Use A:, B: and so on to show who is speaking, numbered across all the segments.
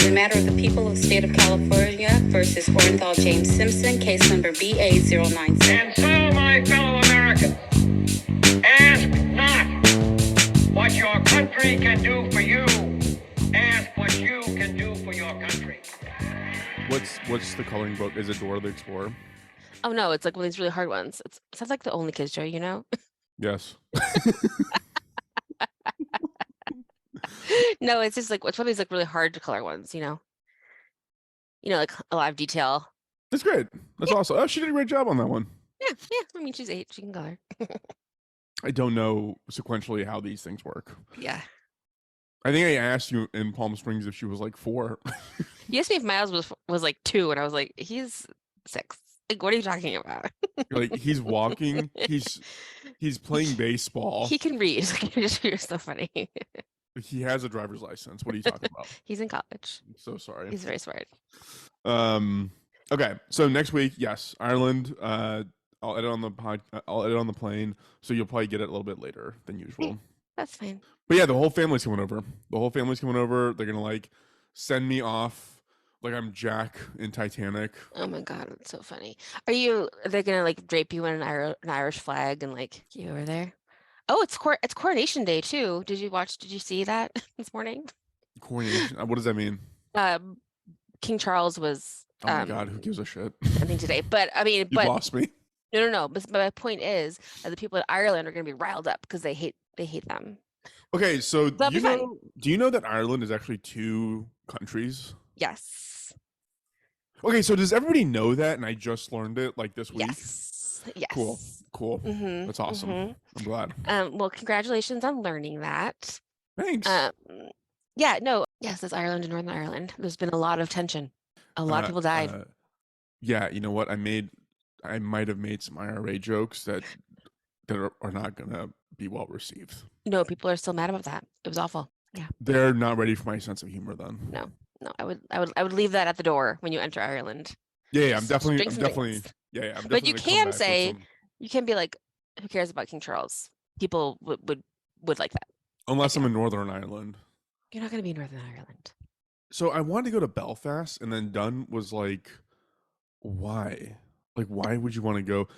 A: the matter of the people of the state of California versus Orenthal James Simpson, case number BA096.
B: And so, my fellow Americans, ask not what your country can do for you. Ask what you can do for your country.
C: What's the coloring book? Is it Dora the Explorer?
D: Oh no, it's like one of these really hard ones. It sounds like the only kids show, you know?
C: Yes.
D: No, it's just like it's one of these like really hard to color ones, you know? Like a lot of detail.
C: That's great. That's awesome. Oh, she did a great job on that one.
D: Yeah. I mean, she's 8. She can color.
C: I don't know sequentially how these things work.
D: Yeah.
C: I think I asked you in Palm Springs if she was like 4.
D: You asked me if Miles was like 2, and I was like, he's 6. Like, what are you talking about?
C: Like, he's walking. He's playing baseball.
D: He can read. You're so funny.
C: He has a driver's license. What are you talking about?
D: He's in college.
C: I'm so sorry.
D: He's very smart.
C: Okay, so next week, yes, Ireland. I'll edit on the plane, so you'll probably get it a little bit later than usual.
D: That's fine.
C: But yeah, the whole family's coming over. They're gonna like send me off like I'm Jack in Titanic.
D: Oh my god, that's so funny. They're gonna like drape you in an Irish flag and like you over there? Oh, it's Coronation Day too. Did you see that this morning?
C: Coronation. What does that mean?
D: King Charles was.
C: Oh my god, who gives a shit?
D: I think today, but I mean,
C: you lost me.
D: No. But my point is that the people in Ireland are going to be riled up because they hate them.
C: Okay, so do you know that Ireland is actually 2 countries?
D: Yes.
C: Okay, so does everybody know that? And I just learned it like this week.
D: Yes.
C: Cool.
D: Mm-hmm.
C: That's awesome.
D: Mm-hmm.
C: I'm glad.
D: Well, congratulations on learning that.
C: Thanks.
D: Yeah. No. Yes, it's Ireland and Northern Ireland. There's been a lot of tension. A lot of people died.
C: Yeah, you know what? I might have made some IRA jokes that are not gonna be well received.
D: No, people are still mad about that. It was awful. Yeah.
C: They're not ready for my sense of humor then.
D: No. I would leave that at the door when you enter Ireland.
C: Yeah, I'm definitely.
D: But you can say, you can be like, who cares about King Charles? People would like that.
C: Unless I'm in Northern Ireland.
D: You're not going to be in Northern Ireland.
C: So I wanted to go to Belfast, and then Dunn was like, why? Like, why would you want to go?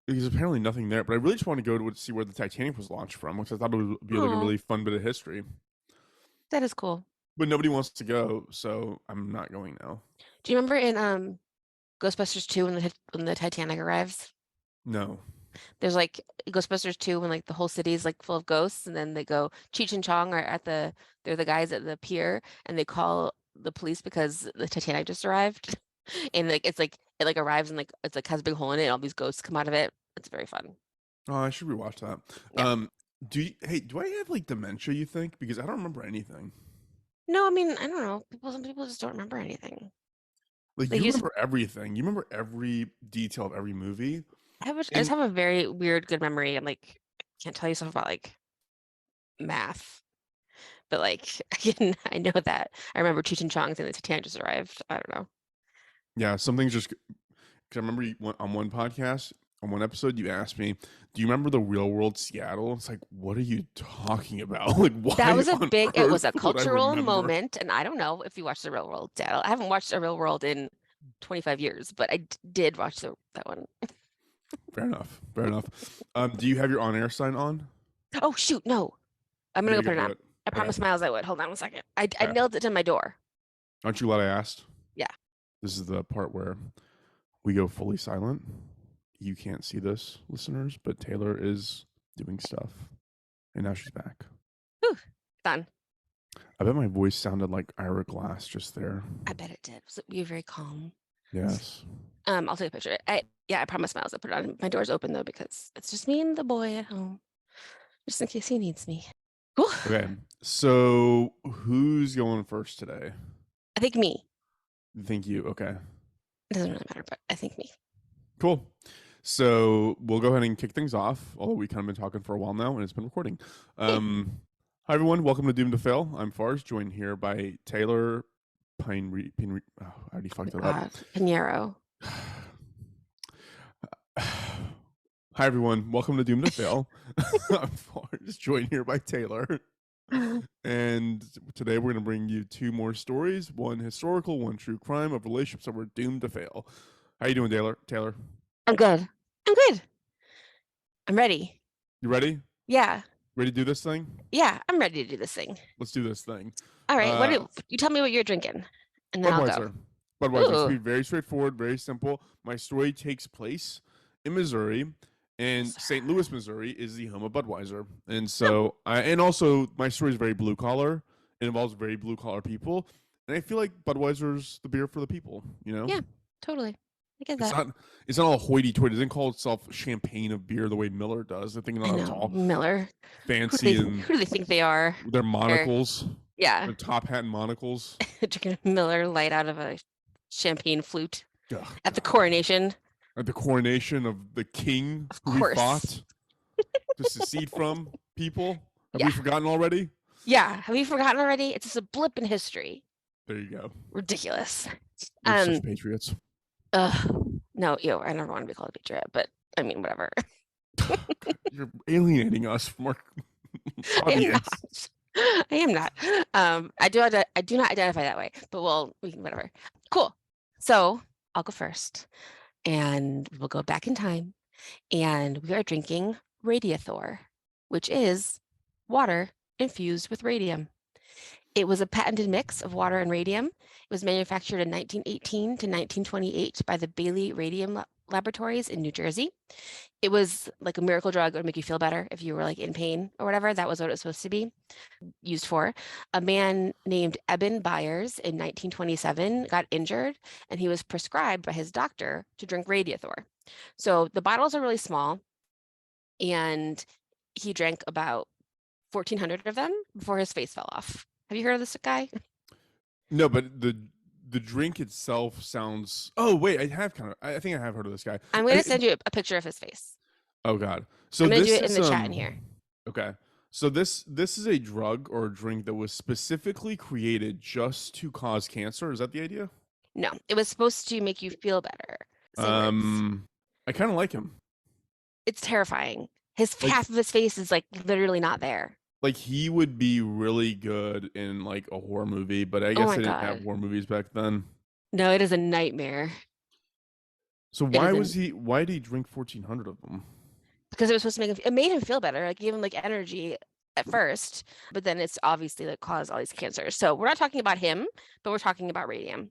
C: There's apparently nothing there, but I really just want to go to see where the Titanic was launched from, because I thought it would be like a really fun bit of history.
D: That is cool.
C: But nobody wants to go, so I'm not going now.
D: Do you remember in Ghostbusters 2 when the Titanic arrives?
C: No.
D: There's like Ghostbusters 2 when like the whole city is like full of ghosts, and then they go, Cheech and Chong are they're the guys at the pier, and they call the police because the Titanic just arrived. And like it arrives and like it's like has a big hole in it and all these ghosts come out of it. It's very fun.
C: Oh, I should rewatch that.
D: Yeah.
C: Do I have like dementia, you think? Because I don't remember anything.
D: No, I mean, I don't know. Some people just don't remember anything.
C: Like you remember everything. You remember every detail of every movie.
D: I just have a very weird good memory, and like can't tell you stuff about like math. But like I know that. I remember Cheech and Chong saying the Titanic just arrived. I don't know.
C: Yeah, something's just because I remember on one podcast, on one episode, you asked me, "Do you remember the Real World Seattle?" It's like, what are you talking about? Like, why?
D: That was it was a cultural moment, and I don't know if you watched the Real World Seattle. I haven't watched the Real World in 25 years, but I did watch that one.
C: Fair enough. Do you have your on-air sign on?
D: Oh shoot, no! I'm gonna go put it on. I
C: Okay.
D: promised Miles I would. Hold on 1 second. I nailed it to my door.
C: Aren't you glad I asked?
D: Yeah.
C: This is the part where we go fully silent. You can't see this, listeners, but Taylor is doing stuff. And now she's back.
D: Whew, done.
C: I bet my voice sounded like Ira Glass just there.
D: I bet it did. You're very calm.
C: Yes.
D: I'll take a picture. I promised Miles I'll put it on. My door's open though because it's just me and the boy at home. Just in case he needs me. Cool.
C: Okay. So who's going first today?
D: I think me.
C: Thank you. Okay.
D: It doesn't really matter, but I think me.
C: Cool. So we'll go ahead and kick things off, although we kind of been talking for a while now and it's been recording. Hi, everyone. Welcome to Doomed to Fail. I'm Fars, joined here by Taylor I already fucked it up.
D: Pinheiro.
C: Hi, everyone. Welcome to Doomed to Fail. I'm Fars, joined here by Taylor. And today we're going to bring you two more stories, one historical, one true crime of relationships that were doomed to fail. How you doing, Taylor?
D: I'm good. I'm good. I'm ready.
C: You ready?
D: Yeah.
C: Ready to do this thing?
D: Yeah, I'm ready to do this thing.
C: Let's do this thing.
D: All right. What
C: Uh,
D: do you tell me what you're drinking? And then I'll go.
C: Budweiser. Budweiser. It's
D: Ooh.
C: gonna be very straightforward, very simple. My story takes place in Missouri, and St. Louis, Missouri is the home of Budweiser. And so and also my story is very blue collar. It involves very blue collar people. And I feel like Budweiser's the beer for the people, you know?
D: Yeah, totally. I get
C: It's
D: that.
C: not all hoity toity. It doesn't call itself champagne of beer the way Miller does. I think
D: I
C: it's
D: know.
C: all
D: Miller.
C: fancy and
D: Who do they think they are?
C: their monocles.
D: Yeah.
C: Their top hat and monocles.
D: Drinking a Miller Light out of a champagne flute
C: Oh,
D: at the
C: God.
D: coronation.
C: At the coronation of the king
D: Of
C: who we
D: course.
C: fought to secede from people. Have
D: Yeah.
C: we forgotten already?
D: Yeah. Have you forgotten already? It's just a blip in history.
C: There you go.
D: Ridiculous.
C: We're such patriots.
D: No, I never want to be called a patriot, but I mean, whatever.
C: You're alienating us from our
D: I am
C: audience.
D: not. I am not. I do not identify that way, but we can whatever. Cool. So I'll go first, and we'll go back in time, and we are drinking Radiathor, which is water infused with radium. It was a patented mix of water and radium. It was manufactured in 1918 to 1928 by the Bailey Radium Laboratories in New Jersey. It was like a miracle drug that would make you feel better if you were like in pain or whatever. That was what it was supposed to be used for. A man named Eben Byers in 1927 got injured, and he was prescribed by his doctor to drink Radiathor. So the bottles are really small, and he drank about 1,400 of them before his face fell off. Have you heard of this guy?
C: No, but the drink itself sounds. Oh wait, I think I have heard of this guy.
D: I'm going to send you a picture of his face.
C: Oh God. So
D: I'm going to
C: this
D: do it in the chat in here.
C: Okay. So this is a drug or a drink that was specifically created just to cause cancer. Is that the idea?
D: No, it was supposed to make you feel better.
C: I kind of like him.
D: It's terrifying. Half of his face is like literally not there.
C: Like he would be really good in like a horror movie, but I guess they didn't have horror movies back then.
D: No, it is a nightmare.
C: So why did he drink 1,400 of them?
D: Because it was supposed to make him, it made him feel better, like give him like energy at first, but then it's obviously like caused all these cancers. So we're not talking about him, but we're talking about radium.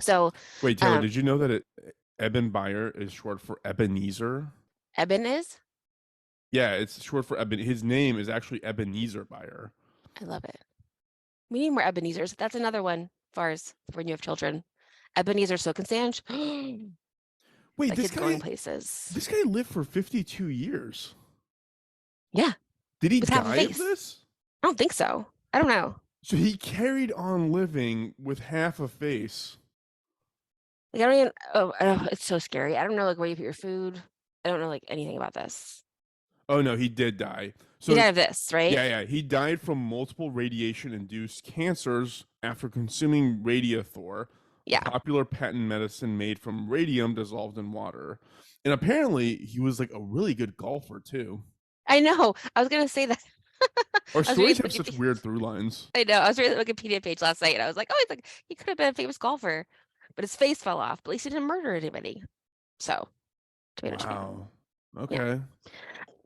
D: So
C: wait, Taylor, did you know that Eben Bayer is short for Ebenezer?
D: Eben is?
C: Yeah, it's short for Eben. His name is actually Ebenezer Bayer.
D: I love it. We need more Ebenezers. That's another one for when you have children. Ebenezer Silk and Sandge.
C: Wait,
D: like
C: this guy
D: going places.
C: This guy lived for 52 years.
D: Yeah.
C: Did he die of this?
D: I don't think so. I don't know.
C: So he carried on living with half a face.
D: Like I don't even. Oh, it's so scary. I don't know like where you put your food. I don't know like anything about this.
C: Oh no, he did die. So
D: he died of this, right?
C: Yeah. He died from multiple radiation-induced cancers after consuming Radiathor, a popular patent medicine made from radium dissolved in water. And apparently, he was like a really good golfer too.
D: I know. I was gonna say that.
C: Our stories have such weird through lines.
D: I know. I was reading the Wikipedia page last night, and I was like, "Oh, he could have been a famous golfer, but his face fell off. But at least he didn't murder anybody." So,
C: wow. Okay.
D: Yeah.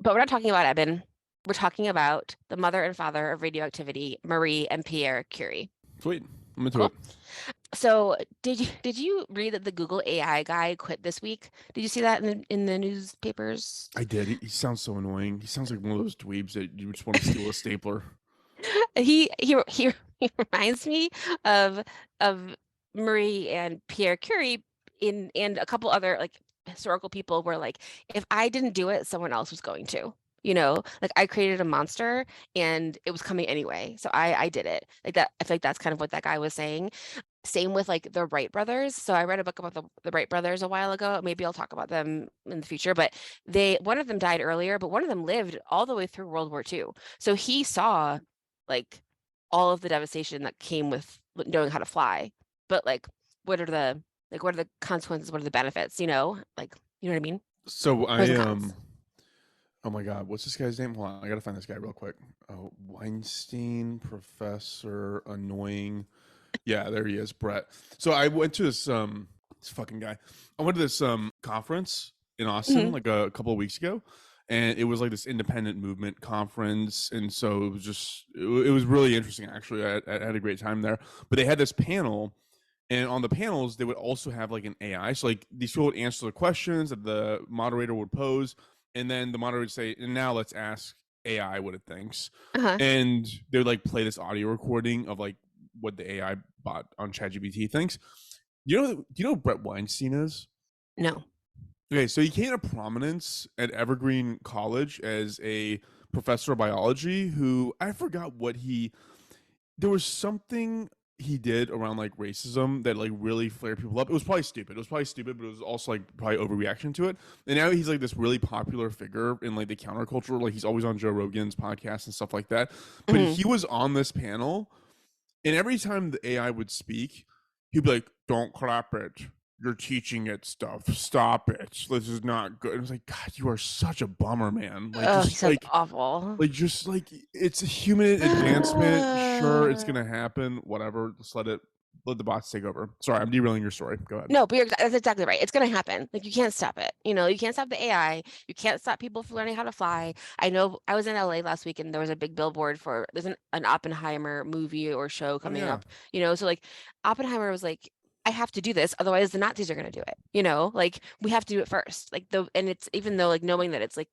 D: But we're not talking about Eben. We're talking about the mother and father of radioactivity, Marie and Pierre Curie.
C: Sweet. I'm into it.
D: So did you read that the Google AI guy quit this week? Did you see that in the newspapers?
C: I did. He sounds so annoying. He sounds like one of those dweebs that you just want to steal a stapler.
D: He reminds me of Marie and Pierre Curie and a couple other like historical people where like if I didn't do it, someone else was going to. Like I created a monster and it was coming anyway. So I did it. Like that. I feel like that's kind of what that guy was saying. Same with like the Wright brothers. So I read a book about the Wright brothers a while ago. Maybe I'll talk about them in the future, but one of them died earlier, but one of them lived all the way through World War II. So he saw like all of the devastation that came with knowing how to fly. But like, what are the consequences? What are the benefits? Like, you know what I mean?
C: So Oh my God, what's this guy's name? Hold on, I gotta find this guy real quick. Oh, Weinstein, Professor Annoying. Yeah, there he is, Brett. So I went to this fucking guy. I went to this conference in Austin like a couple of weeks ago, and it was like this independent movement conference, and so it was just it was really interesting actually. I had a great time there. But they had this panel, and on the panels they would also have like an AI. So like these people would answer the questions that the moderator would pose, and then the moderator would say, "And now let's ask AI what it thinks."
D: Uh-huh.
C: And they would like play this audio recording of like what the AI bot on ChatGPT thinks. Do you know who Brett Weinstein is?
D: No.
C: Okay, so he came to prominence at Evergreen College as a professor of biology who I forgot what there was something he did around like racism that like really flared people up. It was probably stupid. But it was also like probably overreaction to it. And now he's like this really popular figure in like the counterculture. Like he's always on Joe Rogan's podcast and stuff like that. But he was on this panel, and every time the AI would speak, he'd be like, "Don't clap it. You're teaching it stuff. Stop it. This is not good." And I was like, God, you are such a bummer, man. Like,
D: Oh, he
C: just
D: sounds awful.
C: just like it's a human advancement. Sure, it's gonna happen. Whatever. Just let the bots take over. Sorry, I'm derailing your story. Go ahead.
D: No, but that's exactly right. It's going to happen. Like you can't stop it. You know, you can't stop the AI. You can't stop people from learning how to fly. I know I was in LA last week and there was a big billboard for there's an Oppenheimer movie or show
C: Oh
D: coming
C: yeah.
D: up. You know, so like Oppenheimer was like, I have to do this, otherwise the Nazis are going to do it. You know, like we have to do it first. Like and it's even though like knowing that it's like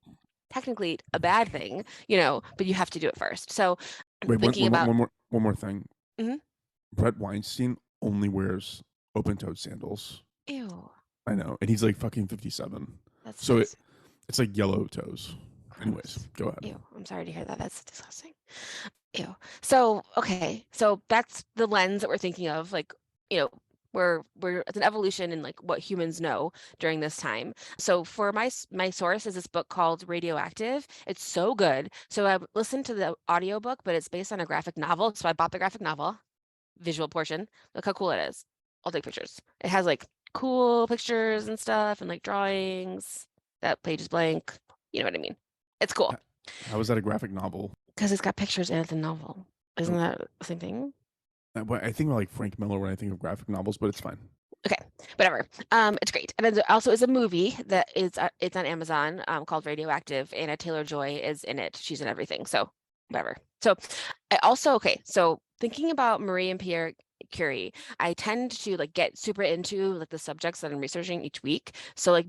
D: technically a bad thing, you know, but you have to do it first. So
C: Wait,
D: thinking about
C: one more thing.
D: Mhm.
C: Brett Weinstein only wears open-toed sandals.
D: Ew,
C: I know, and he's like fucking 57.
D: that's
C: So
D: disgusting.
C: it's like yellow toes. Anyways,
D: Gross.
C: go ahead.
D: Ew, I'm sorry to hear that. That's disgusting. Ew. So, okay. So that's the lens that we're thinking of. Like, you know, it's an evolution in like what humans know during this time. So for my source is this book called Radioactive. It's so good. So I listened to the audiobook, but it's based on a graphic novel. So I bought the graphic novel, visual portion. Look how cool it is. I'll take pictures. It has like cool pictures and stuff and like drawings. That page is blank. You know what I mean? It's cool
C: How is that a graphic novel?
D: because it's got pictures and it's a novel. Isn't
C: Oh,
D: that the same thing?
C: I think of like Frank Miller when I think of graphic novels, but it's fine.
D: Okay, whatever. It's great. And then there also is a movie that is it's on Amazon called Radioactive, and Taylor-Joy is in it. She's in everything. So whatever. So I also so thinking about Marie and Pierre Curie, I tend to like get super into like the subjects that I'm researching each week. So like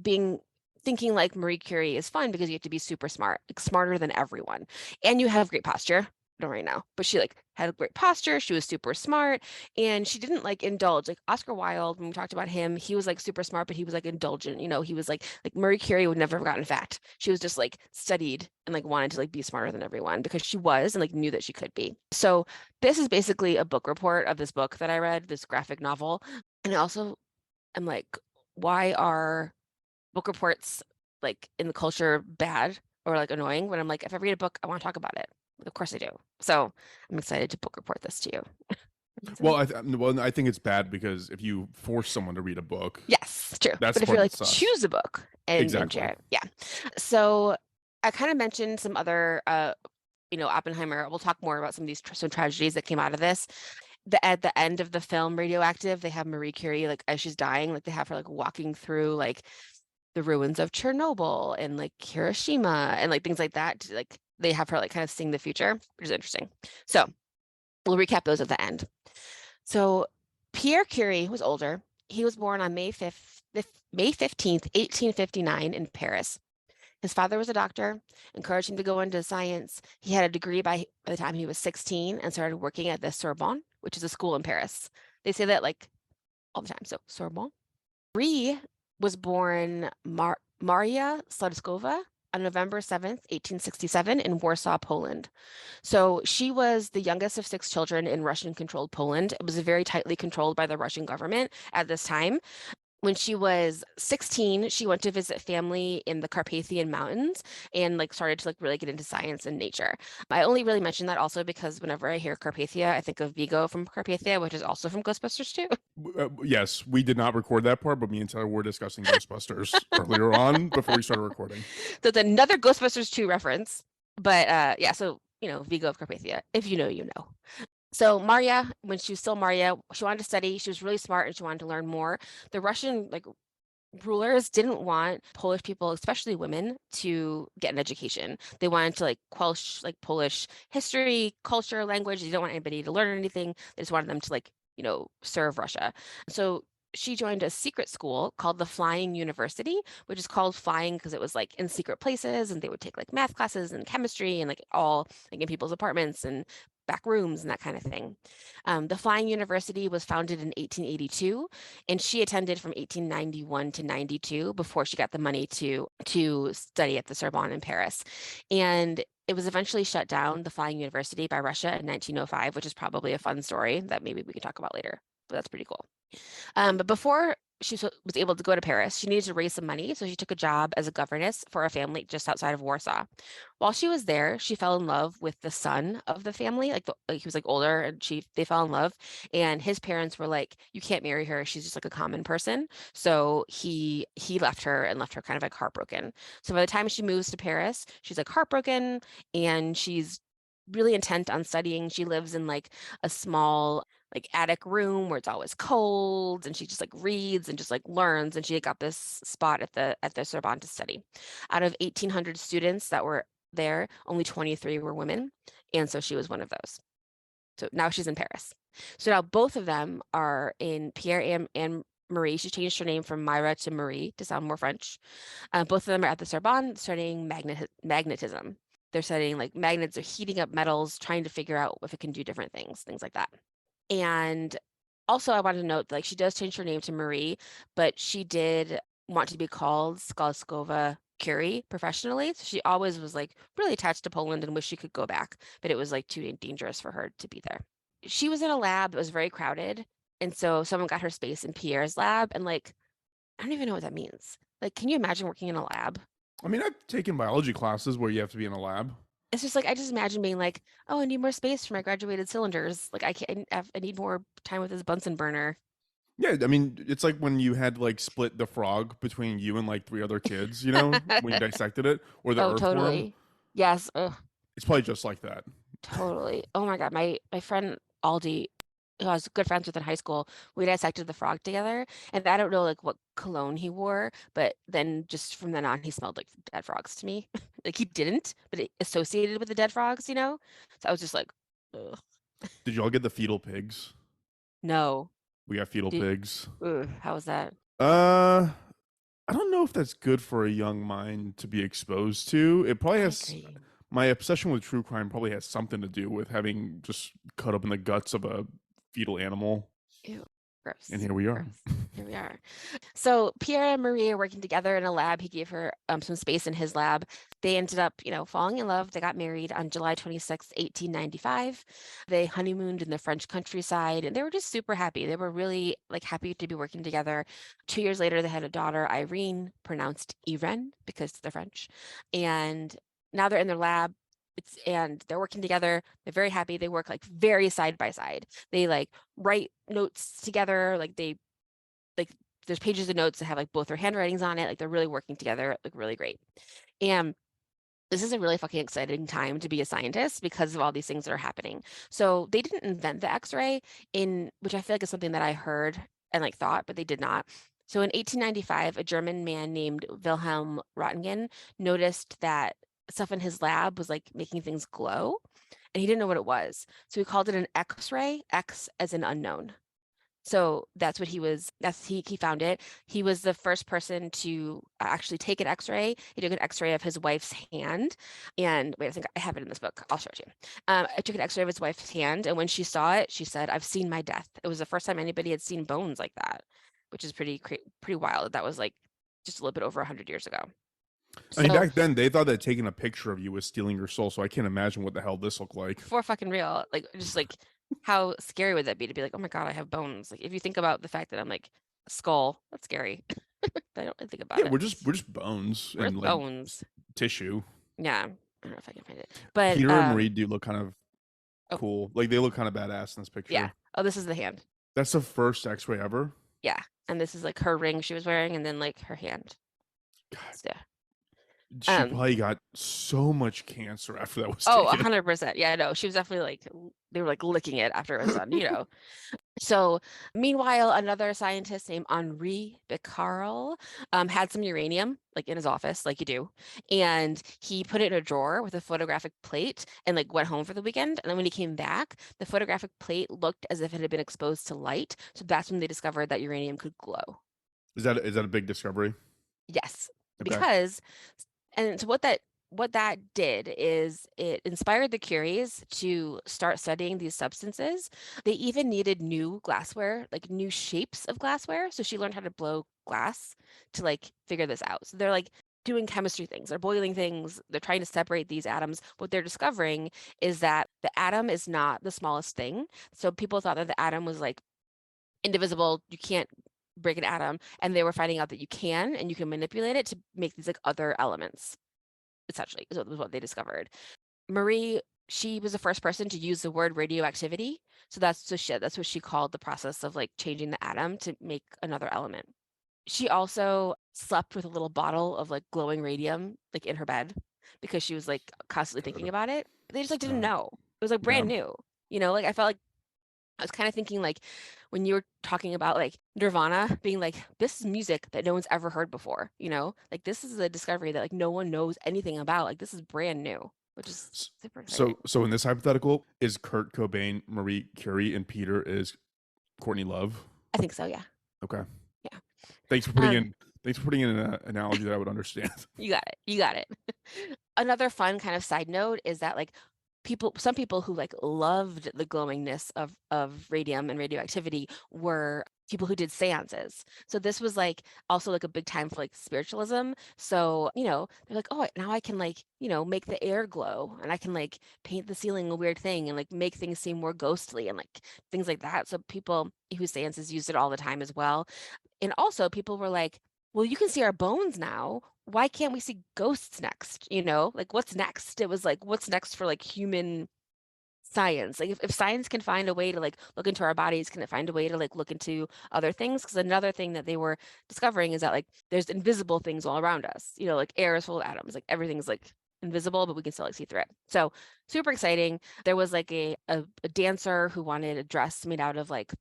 D: thinking like Marie Curie is fun because you have to be super smart, like smarter than everyone, and you have great posture. I don't right now, but she like had a great posture. She was super smart, and she didn't like indulge. Like Oscar Wilde, when we talked about him, he was like super smart, but he was like indulgent. You know, he was like Marie Curie would never have gotten fat. She was just like studied and like wanted to like be smarter than everyone because she was and like knew that she could be. So this is basically a book report of this book that I read, this graphic novel, and I also am like, why are book reports like in the culture bad or like annoying when I'm like, if I read a book, I want to talk about it. Of course I do. So I'm excited to book report this to you.
C: Well, I think it's bad because if you force someone to read a book,
D: Yes, true.
C: that's
D: But if
C: part
D: you're
C: that
D: like,
C: sucks.
D: choose a book and
C: Exactly.
D: share it. Yeah. So I kind of mentioned some other, Oppenheimer. We'll talk more about some of these some tragedies that came out of this. At the end of the film Radioactive, they have Marie Curie, like as she's dying, like they have her like walking through like the ruins of Chernobyl and like Hiroshima and like things like that. Like they have her like kind of seeing the future, which is interesting. So we'll recap those at the end. So Pierre Curie was older. He was born on May 15th, 1859 in Paris. His father was a doctor, encouraged him to go into science. He had a degree by the time he was 16 and started working at the Sorbonne, which is a school in Paris. They say that like all the time. So Sorbonne. Marie was born Maria Sladkova on November 7th, 1867 in Warsaw, Poland. So she was the youngest of 6 children in Russian-controlled Poland. It was very tightly controlled by the Russian government at this time. When she was 16, she went to visit family in the Carpathian Mountains and like started to like really get into science and nature. I only really mention that also because whenever I hear Carpathia, I think of Vigo from Carpathia, which is also from Ghostbusters 2.
C: Yes, we did not record that part, but me and Taylor were discussing Ghostbusters earlier on before we started recording.
D: So it's another Ghostbusters 2 reference. But yeah, so Vigo of Carpathia. If you know, you know. So Maria, when she was still Maria, she wanted to study. She was really smart and she wanted to learn more. The Russian like rulers didn't want Polish people, especially women, to get an education. They wanted to like quelch like Polish history, culture, language. They didn't want anybody to learn anything. They just wanted them to like, serve Russia. So she joined a secret school called the Flying University, which is called flying because it was like in secret places and they would take like math classes and chemistry and like all like in people's apartments and back rooms and that kind of thing. The Flying University was founded in 1882 and she attended from 1891 to 92 before she got the money to study at the Sorbonne in Paris. And it was eventually shut down, the Flying University, by Russia in 1905, which is probably a fun story that maybe we can talk about later, but that's pretty cool. But before she was able to go to Paris, she needed to raise some money, so she took a job as a governess for a family just outside of Warsaw. While she was there, she fell in love with the son of the family. He was like older, and they fell in love. And his parents were like, "You can't marry her. She's just like a common person." So he left her and left her kind of like heartbroken. So by the time she moves to Paris, she's like heartbroken, and she's really intent on studying. She lives in like a small like attic room where it's always cold and she just like reads and just like learns, and she got this spot at the Sorbonne to study. Out of 1,800 students that were there, only 23 were women, and so she was one of those. So now she's in Paris. So now both of them are in Pierre and Marie. She changed her name from Myra to Marie to sound more French. Both of them are at the Sorbonne studying magnetism. They're studying like magnets are heating up metals, trying to figure out if it can do different things like that. And also I wanted to note, like, she does change her name to Marie, but she did want to be called Skalskova Curie professionally. So she always was like really attached to Poland and wished she could go back, but it was like too dangerous for her to be there. She was in a lab that was very crowded. And so someone got her space in Pierre's lab. And like, I don't even know what that means. Like, can you imagine working in a lab?
C: I mean, I've taken biology classes where you have to be in a lab.
D: It's just like I just imagine being like, oh, I need more space for my graduated cylinders. Like I need more time with this Bunsen burner.
C: Yeah, I mean, it's like when you had to like split the frog between you and like 3 other kids, you know, when you dissected it, or the
D: Oh,
C: earthworm.
D: totally. Yes. Oh,
C: It's probably just like that.
D: totally. Oh my God. My friend Aldi, who I was good friends with in high school, we dissected the frog together. And I don't know like what cologne he wore, but then just from then on, he smelled like dead frogs to me. Like he didn't, but it associated with the dead frogs, you know? So I was just like, ugh,
C: Did y'all get the fetal pigs?
D: no.
C: We got fetal
D: Did,
C: pigs.
D: ugh, how was that?
C: I don't know if that's good for a young mind to be exposed to. It probably
D: I
C: has.
D: agree.
C: My obsession with true crime probably has something to do with having just cut open the guts of a fetal animal.
D: Ew, gross.
C: And here we are.
D: Gross. Here we are. So Pierre and Marie are working together in a lab. He gave her some space in his lab. They ended up, falling in love. They got married on July 26th, 1895. They honeymooned in the French countryside, and they were just super happy. They were really like happy to be working together. 2 years later, they had a daughter, Irene, pronounced Irene because they're French. And now they're in their lab. And they're working together. They're very happy. They work like very side by side. They like write notes together. Like there's pages of notes that have like both their handwritings on it. Like they're really working together, like really great. And this is a really fucking exciting time to be a scientist because of all these things that are happening. So they didn't invent the X-ray, in which I feel like is something that I heard and like thought, but they did not. So in 1895, a German man named Wilhelm Röntgen noticed that stuff in his lab was like making things glow, and he didn't know what it was. So he called it an X-ray, X as an unknown. So that's what he found it. He was the first person to actually take an X-ray. He took an X-ray of his wife's hand. And wait, I think I have it in this book. I'll show it to you. I took an X-ray of his wife's hand. And when she saw it, she said, "I've seen my death." It was the first time anybody had seen bones like that, which is pretty wild. That was like just a little bit over 100 years ago.
C: I mean, back then they thought that taking a picture of you was stealing your soul. So I can't imagine what the hell this looked like.
D: For fucking real. Like, just like, how scary would that be to be like, oh my God, I have bones? Like, if you think about the fact that I'm like skull. That's scary. I don't really think about
C: Yeah,
D: it.
C: we're just bones
D: Where's
C: and like
D: bones?
C: tissue.
D: Yeah, I don't know if I can find it. But
C: Peter and Marie do look kind of
D: oh
C: cool. Like they look kind of badass in this
D: yeah.
C: picture.
D: Oh, this is the hand.
C: That's the first X-ray ever.
D: Yeah, and this is like her ring she was wearing, and then like her hand.
C: God,
D: So,
C: she probably got so much cancer after that was
D: oh,
C: taken.
D: 100%. Yeah, no, she was definitely like they were like licking it after it was done, you know. So, meanwhile, another scientist named Henri Becquerel had some uranium, like in his office, like you do, and he put it in a drawer with a photographic plate and like went home for the weekend. And then when he came back, the photographic plate looked as if it had been exposed to light. So that's when they discovered that uranium could glow.
C: Is that a big discovery?
D: Yes,
C: Okay.
D: because and so what that did is it inspired the Curies to start studying these substances. They even needed new glassware, like new shapes of glassware. So she learned how to blow glass to like figure this out. So they're like doing chemistry things, they're boiling things, they're trying to separate these atoms. What they're discovering is that the atom is not the smallest thing. So people thought that the atom was like indivisible, you can't break an atom, and they were finding out that you can, and you can manipulate it to make these like other elements, essentially, is what they discovered. Marie, she was the first person to use the word radioactivity. So that's what she called the process of like changing the atom to make another element. She also slept with a little bottle of like glowing radium like in her bed because she was like constantly thinking
C: Good.
D: about it. They just like didn't
C: Stop.
D: know. It was like
C: Yeah.
D: brand new. You know, like I felt like I was kind of thinking like when you were talking about like Nirvana being like, this is music that no one's ever heard before, you know? Like this is a discovery that like no one knows anything about. Like this is brand new, which is super exciting.
C: So in this hypothetical, is Kurt Cobain Marie Curie and Peter is Courtney Love?
D: I think so, yeah.
C: Okay.
D: Yeah.
C: Thanks for putting in an analogy that I would understand.
D: You got it. You got it. Another fun kind of side note is that like some people who like loved the glowingness of radium and radioactivity were people who did seances. So this was like also like a big time for like spiritualism. So, you know, they're like, oh, now I can like, you know, make the air glow and I can like paint the ceiling a weird thing and like make things seem more ghostly and like things like that. So people who seances used it all the time as well. And also people were like, well, you can see our bones now. Why can't we see ghosts next? You know, like what's next? It was like, what's next for like human science? Like if science can find a way to like look into our bodies, can it find a way to like look into other things? Because another thing that they were discovering is that like there's invisible things all around us. You know, like air is full of atoms, like everything's like invisible, but we can still like see through it. So super exciting. There was like a dancer who wanted a dress made out of like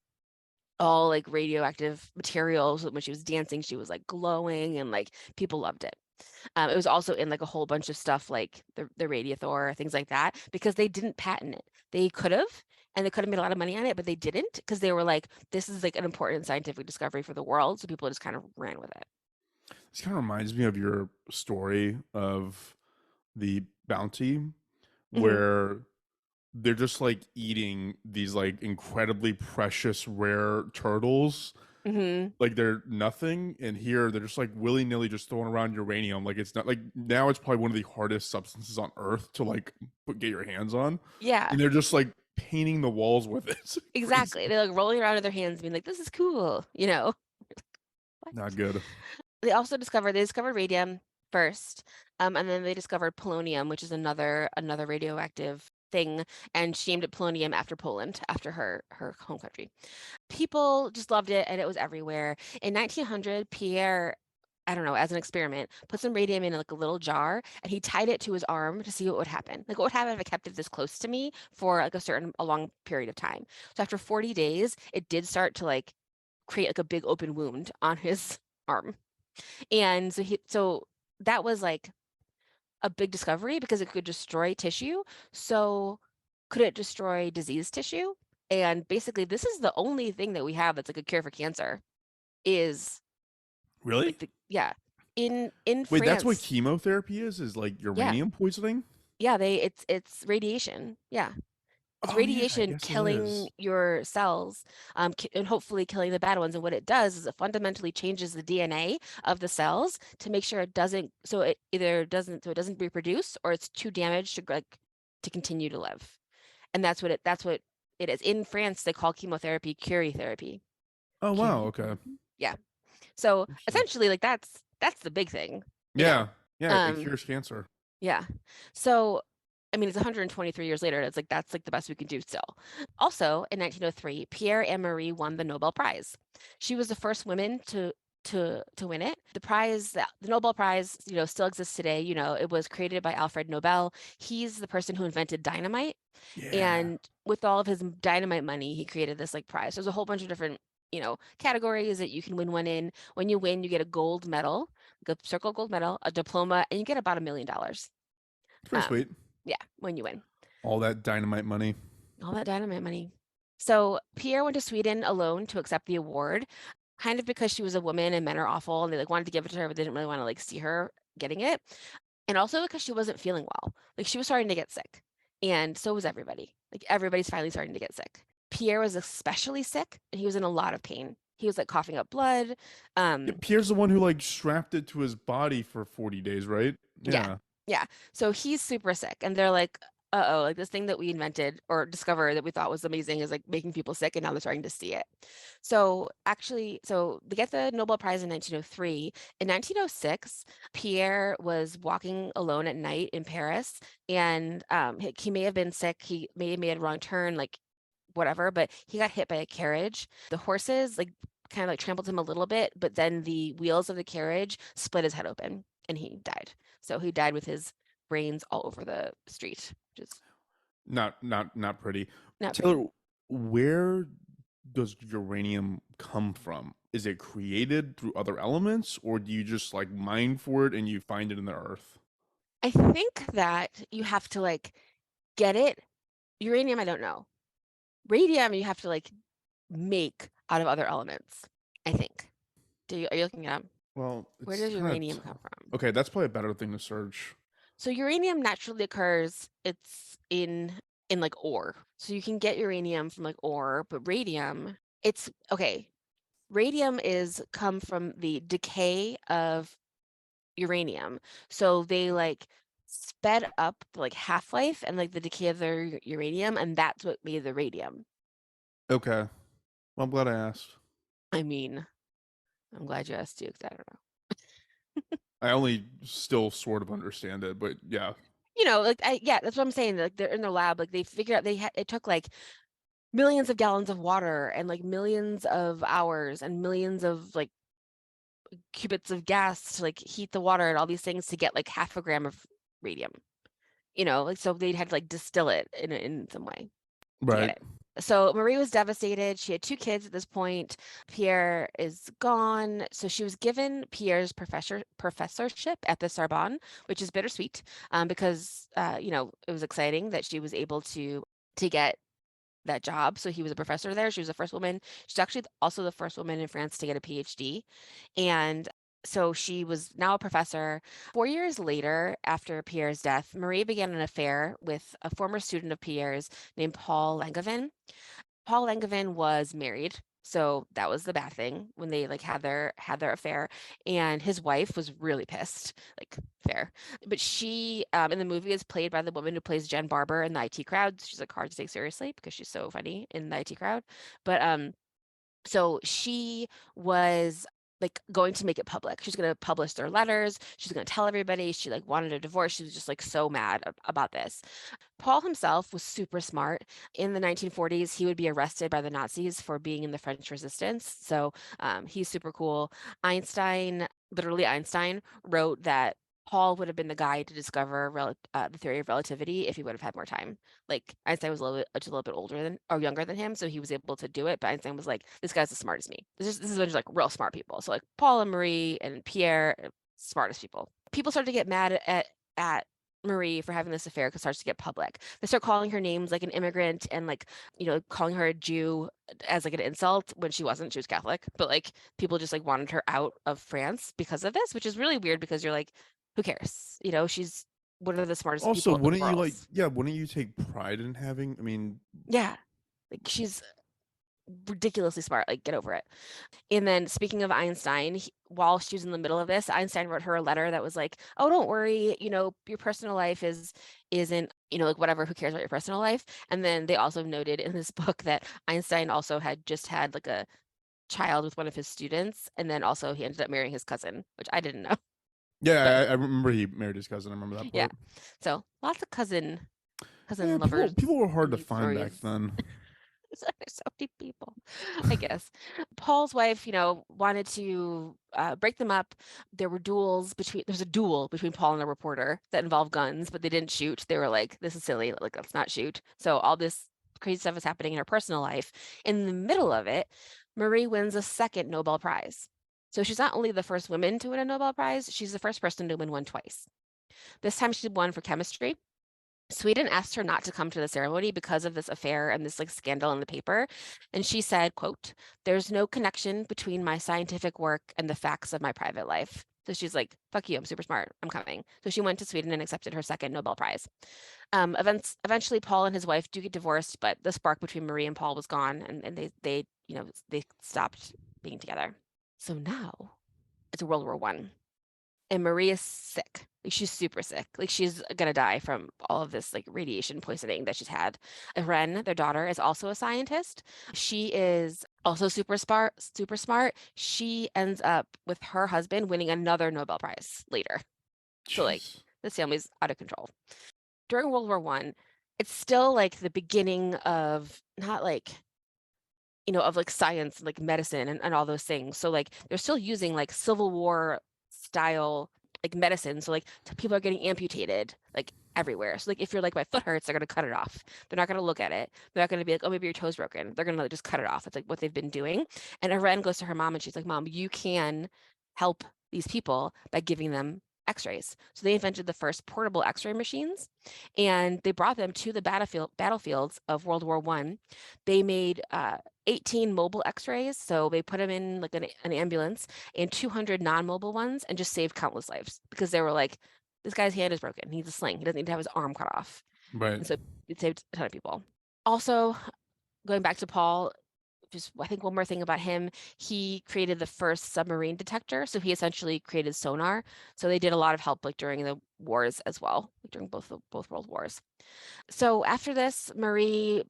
D: all like radioactive materials. When she was dancing, she was like glowing and like people loved it. It was also in like a whole bunch of stuff like the Radiathor, things like that, because they didn't patent it. They could have, and they could have made a lot of money on it, but they didn't because they were like, this is like an important scientific discovery for the world. So people just kind of ran with it.
C: This kind of reminds me of your story of the bounty
D: Hmm.
C: where they're just like eating these like incredibly precious rare turtles
D: Hmm.
C: like they're nothing, and here they're just like willy-nilly just throwing around uranium like it's not like now it's probably one of the hardest substances on earth to like get your hands on,
D: Yeah,
C: and they're just like painting the walls with it. It's
D: exactly.
C: crazy.
D: They're like rolling around in their hands, being like, this is cool, you know? What?
C: Not good.
D: They discovered radium first, and then they discovered polonium, which is another radioactive thing, and she named it polonium after Poland, after her home country. People just loved it, and it was everywhere. In 1900, Pierre, I don't know, as an experiment, put some radium in like a little jar, and he tied it to his arm to see what would happen. Like, what would happen if I kept it this close to me for like a long period of time? So after 40 days, it did start to like create like a big open wound on his arm. And so that was like a big discovery because it could destroy tissue. So could it destroy disease tissue? And basically, this is the only thing that we have that's like a cure for cancer is
C: Really?
D: like yeah. In
C: Wait, that's what
D: France,
C: chemotherapy is like
D: yeah.
C: uranium poisoning?
D: Yeah, it's radiation. Yeah. It's
C: Oh yeah, I
D: radiation
C: guess it
D: killing
C: is.
D: your cells, and hopefully killing the bad ones. And what it does is it fundamentally changes the DNA of the cells to make sure it doesn't, so it doesn't reproduce or it's too damaged to like to continue to live. And that's what it is. In France, they call chemotherapy Curie therapy.
C: Oh wow,
D: Curie.
C: okay.
D: Yeah. So
C: Interesting.
D: essentially, like that's the big thing, you know.
C: Yeah. Yeah. It
D: Um,
C: cures cancer.
D: yeah. So I mean, it's 123 years later. It's like that's like the best we can do still. Also, in 1903, Pierre and Marie won the Nobel Prize. She was the first woman to win it. The Nobel Prize, still exists today. It was created by Alfred Nobel. He's the person who invented dynamite,
C: Yeah.
D: and with all of his dynamite money, he created this like prize. There's a whole bunch of different categories that you can win one in. When you win, you get a gold medal, like a circle gold medal, a diploma, and you get about $1 million.
C: It's pretty
D: Um,
C: sweet.
D: yeah, when you win.
C: All that dynamite money.
D: All that dynamite money. So Pierre went to Sweden alone to accept the award, kind of because she was a woman and men are awful and they like wanted to give it to her, but they didn't really want to like see her getting it. And also because she wasn't feeling well. Like she was starting to get sick. And so was everybody. Like everybody's finally starting to get sick. Pierre was especially sick and he was in a lot of pain. He was like coughing up blood.
C: Yeah,
D: Um,
C: Pierre's the one who like strapped it to his body for 40 days, right?
D: Yeah.
C: Yeah.
D: Yeah. So he's super sick. And they're like, uh-oh, like this thing that we invented or discovered that we thought was amazing is like making people sick and now they're starting to see it. So actually, so they get the Nobel Prize in 1903. In 1906, Pierre was walking alone at night in Paris and he may have been sick. He may have made a wrong turn, like whatever, but he got hit by a carriage. The horses like kind of like trampled him a little bit, but then the wheels of the carriage split his head open and he died. So he died with his brains all over the street, which is
C: Not pretty.
D: not pretty.
C: Taylor, where does uranium come from? Is it created through other elements, or do you just like mine for it and you find it in the earth?
D: I think that you have to like get it. Uranium, I don't know. Radium, you have to like make out of other elements, I think. Are you looking it up?
C: Well,
D: Where
C: it's
D: does
C: kind of
D: uranium come from?
C: okay. That's probably a better thing to search.
D: So uranium naturally occurs, it's in like ore. So you can get uranium from like ore, but radium, it's okay. Radium is come from the decay of uranium. So they like sped up the like half-life and like the decay of their uranium, and that's what made the radium.
C: Okay. Well, I'm glad I asked.
D: I mean, I'm glad you asked too, because I don't know.
C: I only still sort of understand it, but yeah.
D: Like yeah, that's what I'm saying. Like they're in their lab, like they figured out it took like millions of gallons of water and like millions of hours and millions of like cubits of gas to like heat the water and all these things to get like half a gram of radium. Like so they'd had to like distill it in some way to get
C: Right.
D: it. So Marie was devastated. She had two kids at this point. Pierre is gone. So she was given Pierre's professorship at the Sorbonne, which is bittersweet, because it was exciting that she was able to get that job. So he was a professor there. She was the first woman. She's actually also the first woman in France to get a PhD. And so she was now a professor. 4 years later, after Pierre's death, Marie began an affair with a former student of Pierre's named Paul Langevin. Paul Langevin was married. So that was the bad thing when they like had their affair, and his wife was really pissed. Like fair, but she in the movie is played by the woman who plays Jen Barber in the IT Crowd. She's like hard to take seriously because she's so funny in the IT Crowd. But so she was like going to make it public. She's going to publish their letters. She's going to tell everybody. She like wanted a divorce. She was just like so mad about this. Paul himself was super smart. In the 1940s, he would be arrested by the Nazis for being in the French Resistance. So he's super cool. Literally Einstein, wrote that Paul would have been the guy to discover the theory of relativity if he would have had more time. Like Einstein was just a little bit older than or younger than him, so he was able to do it. But Einstein was like, "This guy's as smart as me." This is a bunch of like real smart people. So like Paul and Marie and Pierre, smartest people. People started to get mad at Marie for having this affair because it starts to get public. They start calling her names like an immigrant and like, calling her a Jew as like an insult when she wasn't. She was Catholic, but like people just like wanted her out of France because of this, which is really weird because you're like, who cares? She's one of the smartest
C: Also,
D: people in the
C: wouldn't you
D: world.
C: like, yeah, wouldn't you take pride in having, I mean,
D: Yeah. Like she's ridiculously smart. Like get over it. And then speaking of Einstein, while she was in the middle of this, Einstein wrote her a letter that was like, "Oh, don't worry, your personal life isn't, like whatever, who cares about your personal life?" And then they also noted in this book that Einstein also had just had like a child with one of his students, and then also he ended up marrying his cousin, which I didn't know.
C: Yeah,
D: But
C: I remember he married his cousin. I remember that
D: yeah,
C: part.
D: so lots of cousin
C: Yeah,
D: lovers
C: people were hard
D: in
C: to
D: these
C: find back
D: stories.
C: then.
D: There's so many people, I guess. Paul's wife, wanted to break them up. There's a duel between Paul and a reporter that involved guns, but they didn't shoot. They were like, this is silly, like, let's not shoot. So all this crazy stuff is happening in her personal life. In the middle of it, Marie wins a second Nobel Prize. So she's not only the first woman to win a Nobel Prize, she's the first person to win one twice. This time she won for chemistry. Sweden asked her not to come to the ceremony because of this affair and this like scandal in the paper. And she said, quote, "There's no connection between my scientific work and the facts of my private life." So she's like, fuck you, I'm super smart, I'm coming. So she went to Sweden and accepted her second Nobel Prize. Eventually, Paul and his wife do get divorced, but the spark between Marie and Paul was gone, and they stopped being together. So now it's World War I. And Marie is sick. Like she's super sick. Like she's gonna die from all of this like radiation poisoning that she's had. Irene, their daughter, is also a scientist. She is also super smart, super smart. She ends up with her husband winning another Nobel Prize later. So like
C: Jeez.
D: this family's out of control. During World War I, it's still like the beginning of not like of like science, like medicine and all those things. So like they're still using like Civil War style like medicine. So like people are getting amputated like everywhere. So like if you're like my foot hurts, they're gonna cut it off. They're not gonna look at it. They're not gonna be like, oh, maybe your toe's broken. They're gonna like, just cut it off. It's like what they've been doing. And Irene goes to her mom and she's like, Mom, you can help these people by giving them x-rays. So they invented the first portable x-ray machines and they brought them to the battlefields of World War I. They made 18 mobile x-rays. So they put them in like an ambulance and 200 non-mobile ones and just saved countless lives because they were like, this guy's hand is broken. He needs a sling. He doesn't need to have his arm cut off.
C: Right.
D: And so it saved a ton of people. Also, going back to Paul, just I think one more thing about him, he created the first submarine detector. So he essentially created sonar. So they did a lot of help like during the wars as well, like, during both world wars. So after this, Marie,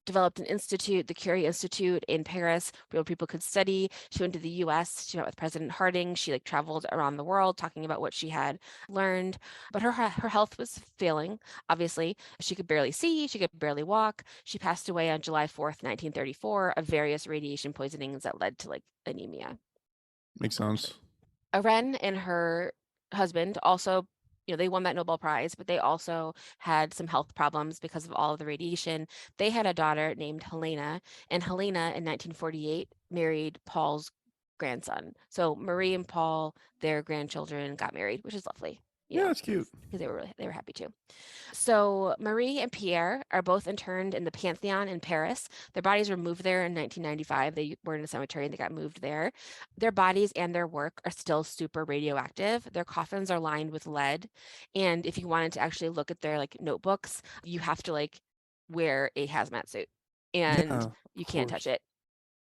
D: developed an institute, the Curie Institute in Paris, where people could study. She went to the U.S. She met with President Harding. She like traveled around the world talking about what she had learned. But her health was failing. Obviously, she could barely see. She could barely walk. She passed away on July 4th, 1934, of various radiation poisonings that led to like anemia.
C: Makes sense.
D: Irene and her husband also, they won that Nobel Prize, but they also had some health problems because of all of the radiation. They had a daughter named Helena, and Helena in 1948 married Paul's grandson. So Marie and Paul, their grandchildren, got married, which is lovely.
C: Yeah, that's cute.
D: Because they were happy too. So Marie and Pierre are both interned in the Pantheon in Paris. Their bodies were moved there in 1995. They were in a cemetery and they got moved there. Their bodies and their work are still super radioactive. Their coffins are lined with lead. And if you wanted to actually look at their like notebooks, you have to like wear a hazmat suit and
C: Yeah,
D: you
C: of
D: can't touch
C: course.
D: it.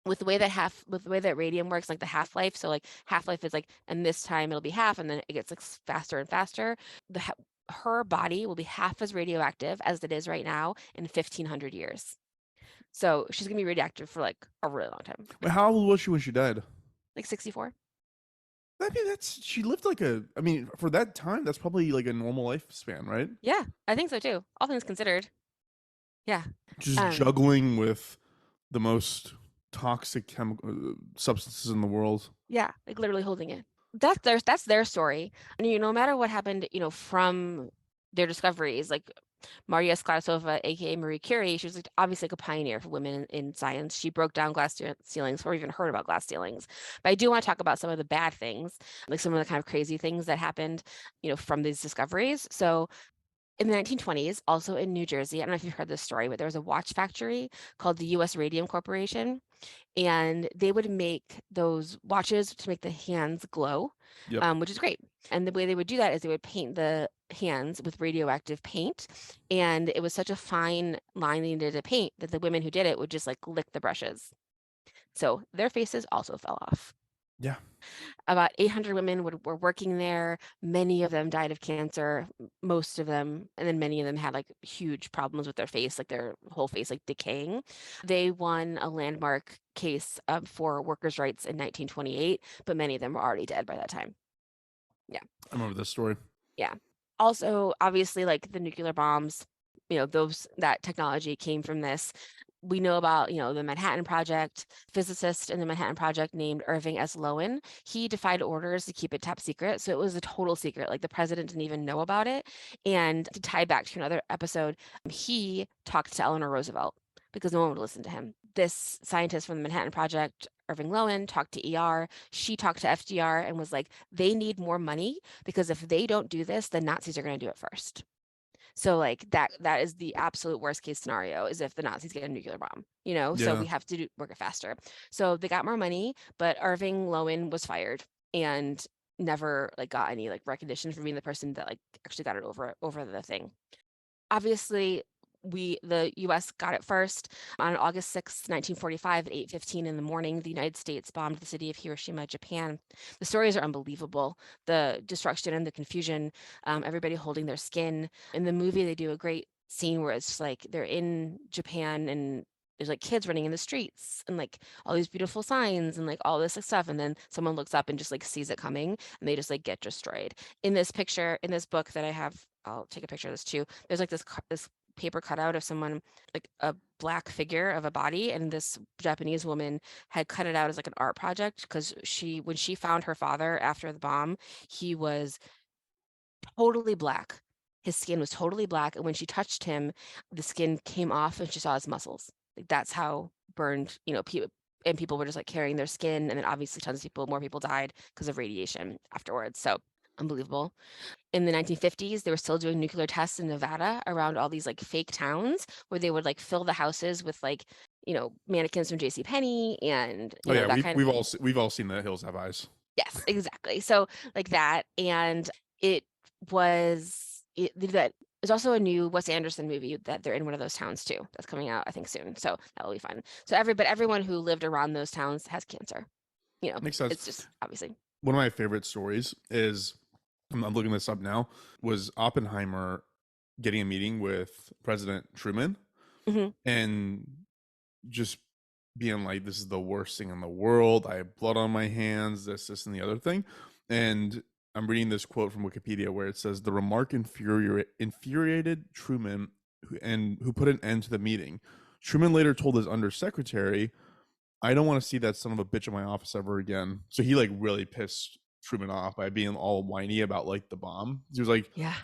D: With the way that radium works, like the half-life, so like half-life is like, and this time it'll be half, and then it gets like faster and faster. Her body will be half as radioactive as it is right now in 1,500 years. So she's gonna be radioactive for like a really long time,
C: Wait, how old was she when she died?
D: like 64.
C: I mean, she lived like I mean, for that time, that's probably like a normal lifespan, right?
D: Yeah, I think so too. All things considered. Yeah.
C: Just juggling with the most toxic chemical substances in the world.
D: Yeah, like literally holding it. That's their story. And no matter what happened, from their discoveries, like Maria Sklarasova, aka Marie Curie, she was like obviously like a pioneer for women in science. She broke down glass ceilings, or even heard about glass ceilings. But I do want to talk about some of the bad things, like some of the kind of crazy things that happened, from these discoveries. So in the 1920s, also in New Jersey, I don't know if you've heard this story, but there was a watch factory called the U.S. Radium Corporation, and they would make those watches to make the hands glow,
C: Yep.
D: which is great. And the way they would do that is they would paint the hands with radioactive paint, and it was such a fine line they needed to paint that the women who did it would just like lick the brushes. So their faces also fell off.
C: Yeah.
D: About 800 women were working there. Many of them died of cancer, most of them, and then many of them had like huge problems with their face, like their whole face like decaying. They won a landmark case for workers' rights in 1928, but many of them were already dead by that time. Yeah.
C: I remember this story.
D: Yeah. Also, obviously, like the nuclear bombs, that technology came from this. We know about, the Manhattan Project, physicist in the Manhattan Project named Irving S. Lowen. He defied orders to keep it top secret. So it was a total secret. Like the president didn't even know about it. And to tie back to another episode, he talked to Eleanor Roosevelt because no one would listen to him. This scientist from the Manhattan Project, Irving Lowen, talked to ER. She talked to FDR and was like, they need more money because if they don't do this, the Nazis are going to do it first. So like that is the absolute worst case scenario is if the Nazis get a nuclear bomb, so
C: Yeah.
D: we have to work it faster. So they got more money, but Irving Lowen was fired and never like got any like recognition for being the person that like actually got it over the thing. Obviously, the US got it first. On August 6th, 1945 at 8:15 in the morning, the United States bombed the city of Hiroshima, Japan. The stories are unbelievable. The destruction and the confusion, everybody holding their skin. In the movie, they do a great scene where it's just like they're in Japan and there's like kids running in the streets and like all these beautiful signs and like all this stuff. And then someone looks up and just like sees it coming and they just like get destroyed. In this picture, in this book that I have, I'll take a picture of this too. There's like this paper cutout of someone, like a black figure of a body, and this Japanese woman had cut it out as like an art project because when she found her father after the bomb, he was totally black. His skin was totally black, and when she touched him, the skin came off and she saw his muscles. Like that's how burned, and people were just like carrying their skin, and then obviously more people died because of radiation afterwards. So unbelievable. In the 1950s, they were still doing nuclear tests in Nevada around all these like fake towns where they would like fill the houses with like, mannequins from J.C. Penney and
C: Oh yeah,
D: that kind of.
C: we've all seen The Hills Have Eyes.
D: Yes, exactly. So like that, and it that there's also a new Wes Anderson movie that they're in one of those towns too. That's coming out, I think, soon. So that will be fun. So everyone who lived around those towns has cancer.
C: Makes sense.
D: It's just obviously.
C: One of my favorite stories is, I'm looking this up now, was Oppenheimer getting a meeting with President Truman
D: Mhm.
C: and just being like, this is the worst thing in the world. I have blood on my hands, this, and the other thing. And I'm reading this quote from Wikipedia where it says, the remark infuriated Truman, who put an end to the meeting. Truman later told his undersecretary, I don't want to see that son of a bitch in my office ever again. So he like really pissed Truman off by being all whiny about like the bomb. He was like,
D: Yeah.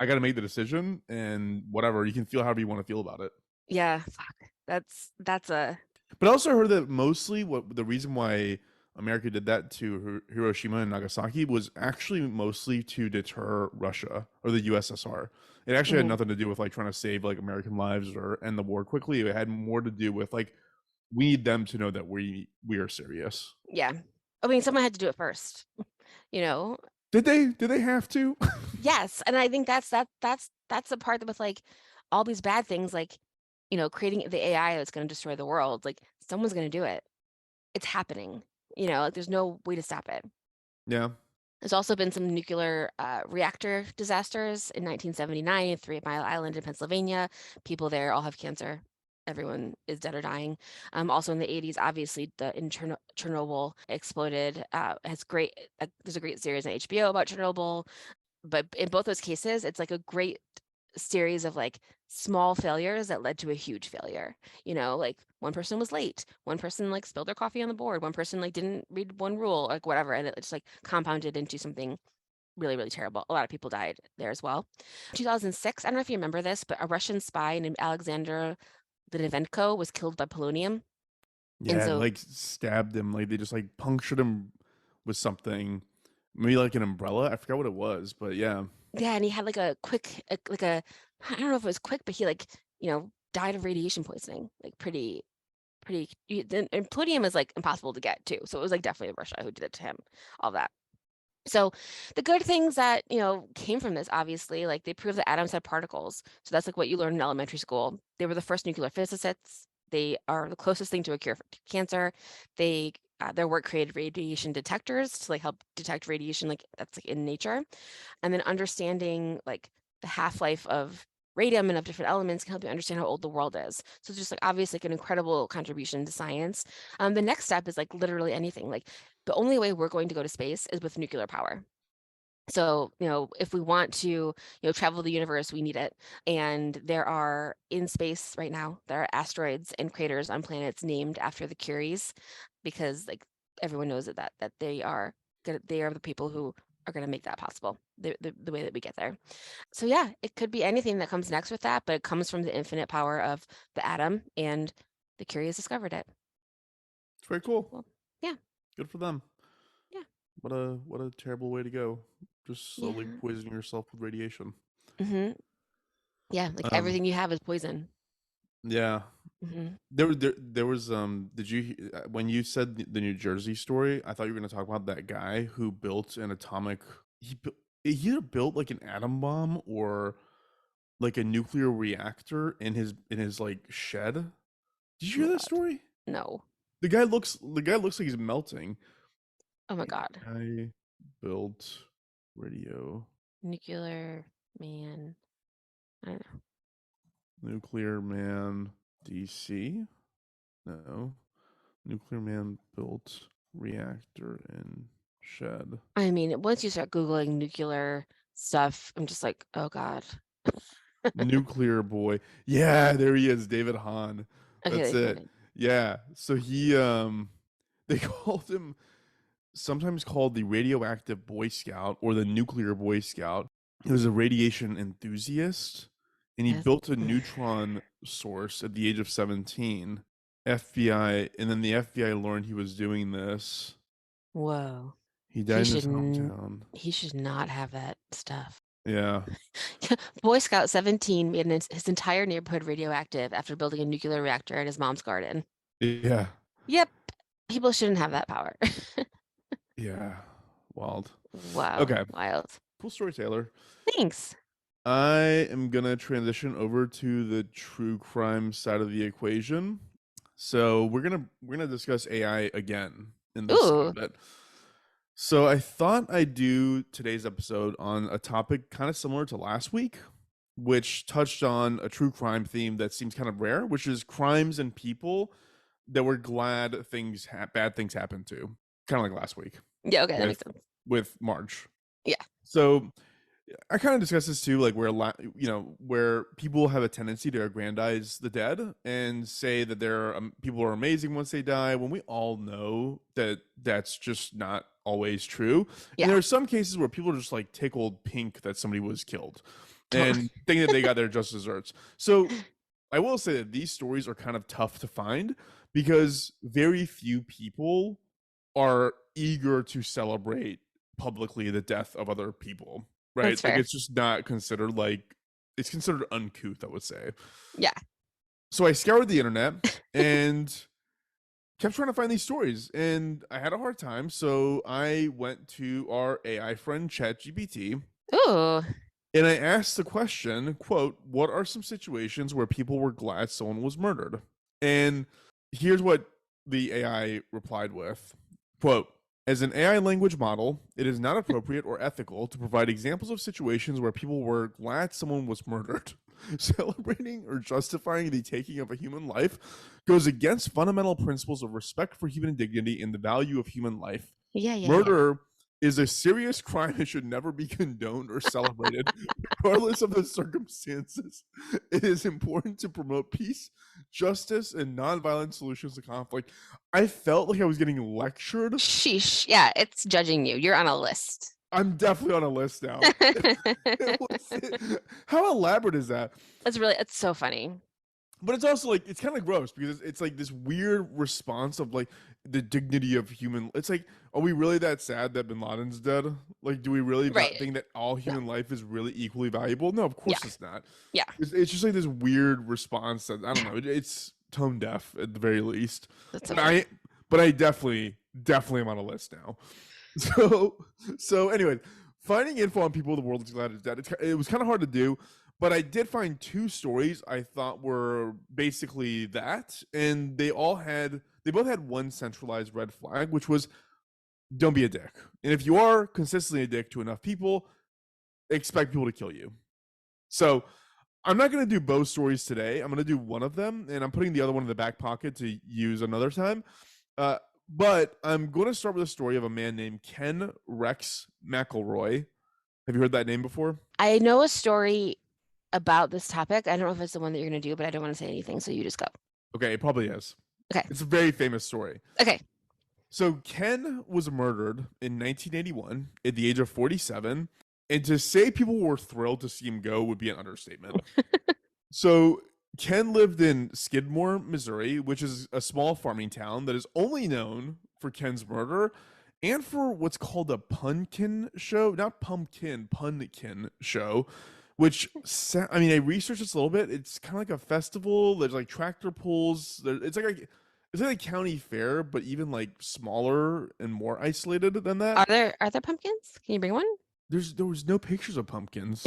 C: I got to make the decision and whatever, you can feel however you want to feel about it.
D: Yeah. Fuck. That's a.
C: But I also heard that mostly the reason why America did that to Hiroshima and Nagasaki was actually mostly to deter Russia or the USSR. It actually had
D: Mhm.
C: nothing to do with like trying to save like American lives or end the war quickly. It had more to do with like, we need them to know that we are serious.
D: Yeah. I mean, someone had to do it first, you know?
C: Did they have to?
D: Yes. And I think that's the part that with like all these bad things, like, creating the AI that's going to destroy the world, like someone's going to do it. It's happening, like there's no way to stop it.
C: Yeah.
D: There's also been some nuclear reactor disasters in 1979 at 3 Mile Island in Pennsylvania. People there all have cancer. Everyone is dead or dying. Also in the 80s, obviously, in Chernobyl exploded. There's a great series on HBO about Chernobyl. But in both those cases, it's like a great series of like small failures that led to a huge failure. Like one person was late, one person like spilled their coffee on the board, one person like didn't read one rule, like whatever, and it just like compounded into something really, really terrible. A lot of people died there as well. 2006, I don't know if you remember this, but a Russian spy named Alexander Litvinenko was killed by polonium. And
C: Yeah,
D: so
C: like stabbed him, like they just like punctured him with something, maybe like an umbrella. I forgot what it was, but yeah.
D: yeah, and he had like a quick, like a, I don't know if it was quick, but he like, died of radiation poisoning, like pretty, and polonium is like impossible to get too. So it was like definitely Russia who did it to him, all that. So the good things that, came from this, obviously, like they proved that atoms had particles. So that's like what you learn in elementary school. They were the first nuclear physicists. They are the closest thing to a cure for cancer. They their work created radiation detectors to like help detect radiation, like that's like in nature. And then understanding like the half-life of radium and of different elements can help you understand how old the world is. So it's just like obviously like an incredible contribution to science. The next step is like literally anything. Like the only way we're going to go to space is with nuclear power. So, if we want to, travel the universe, we need it. And there are in space right now, there are asteroids and craters on planets named after the Curies, because like everyone knows that they are the people who are going to make that possible, the way that we get there. So yeah, it could be anything that comes next with that, but it comes from the infinite power of the atom, and the Curies discovered it.
C: It's very cool.
D: Well, yeah.
C: Good for them.
D: Yeah.
C: What a terrible way to go. Just slowly
D: Yeah.
C: poisoning yourself with radiation.
D: Mm-hmm. Yeah, like everything you have is poison.
C: Yeah.
D: Mm-hmm.
C: There was did you when you said the New Jersey story, I thought you were going to talk about that guy who built an atomic he either built like an atom bomb or like a nuclear reactor in his like shed. Did
D: Oh
C: you
D: my
C: hear that
D: God.
C: story?
D: No.
C: The guy looks like he's melting.
D: Oh my God.
C: I built radio
D: Nuclear man. I don't know.
C: nuclear man DC. No. Nuclear man built reactor in shed.
D: I mean, once you start Googling nuclear stuff, I'm just like, oh God.
C: Nuclear boy. Yeah, there he is, David Hahn.
D: Okay,
C: That's
D: they found
C: it.
D: it.
C: Yeah. So he they called him sometimes called the radioactive Boy Scout or the nuclear Boy Scout. He was a radiation enthusiast and he
D: Yes.
C: built a neutron source at the age of 17. FBI, and then the FBI learned he was doing this.
D: Whoa.
C: He
D: He
C: died in his
D: should
C: hometown.
D: he should not have that stuff.
C: Yeah.
D: Boy Scout 17 made his entire neighborhood radioactive after building a nuclear reactor in his mom's garden.
C: Yeah.
D: Yep. People shouldn't have that power.
C: Yeah. Wild.
D: Wow.
C: Okay.
D: Wild.
C: Cool story, Taylor.
D: Thanks.
C: I am gonna transition over to the true crime side of the equation. So we're gonna discuss AI again in this
D: Ooh.
C: segment. So I thought I'd do today's episode on a topic kind of similar to last week, which touched on a true crime theme that seems kind of rare, which is crimes and people that we're glad bad things happened to, kind of like last week.
D: Yeah, okay, that makes sense.
C: With Marge.
D: Yeah.
C: So I kind of discussed this too, like where people have a tendency to aggrandize the dead and say that people are amazing once they die, when we all know that that's just not always true.
D: Yeah.
C: And there are some cases where people are just like tickled pink that somebody was killed and think that they got their just desserts. So I will say that these stories are kind of tough to find because very few people are eager to celebrate publicly the death of other people. Right?
D: That's
C: Like
D: fair.
C: it's just not considered it's considered uncouth, I would say.
D: Yeah.
C: So I scoured the internet and kept trying to find these stories and I had a hard time. So I went to our AI friend ChatGPT.
D: Ooh.
C: And I asked the question, quote, what are some situations where people were glad someone was murdered? And here's what the AI replied with, quote, as an AI language model, it is not appropriate or ethical to provide examples of situations where people were glad someone was murdered. Celebrating or justifying the taking of a human life goes against fundamental principles of respect for human dignity and the value of human life.
D: Yeah.
C: Murder is a serious crime and should never be condoned or celebrated, regardless of the circumstances. It is important to promote peace, justice, and nonviolent solutions to conflict. I felt like I was getting lectured.
D: Sheesh. Yeah, it's judging you. You're on a list.
C: I'm definitely on a list now. How elaborate is that?
D: It's so funny.
C: But it's also like it's kind of gross because it's like this weird response of like the dignity of human. It's like, are we really that sad that Bin Laden's dead? Like, do we really not think that all human life is really equally valuable? No, of course it's not.
D: Yeah.
C: It's just like this weird response that I don't know. It's tone deaf at the very least.
D: That's
C: But I definitely am on a list now. So anyway, finding info on people the world is glad is dead. It was kind of hard to do. But I did find two stories I thought were basically that, and they all had they both had one centralized red flag, which was don't be a dick. And if you are consistently a dick to enough people, expect people to kill you. So I'm not going to do both stories today. I'm going to do one of them, and I'm putting the other one in the back pocket to use another time. But I'm going to start with a story of a man named Ken Rex McElroy. Have you heard that name before?
D: I know a story about this topic. I don't know if it's the one that you're going to do, but I don't want to say anything, so you just go.
C: Okay, it probably is.
D: Okay.
C: It's a very famous story.
D: Okay.
C: So Ken was murdered in 1981 at the age of 47. And to say people were thrilled to see him go would be an understatement. So Ken lived in Skidmore, Missouri, which is a small farming town that is only known for Ken's murder and for what's called a punkin show. Not pumpkin, punkin show, which, I mean, I researched this a little bit. It's kind of like a festival. There's like tractor pulls. It's like a county fair, but even like smaller and more isolated than that.
D: Are there pumpkins? Can you bring one?
C: There was no pictures of pumpkins.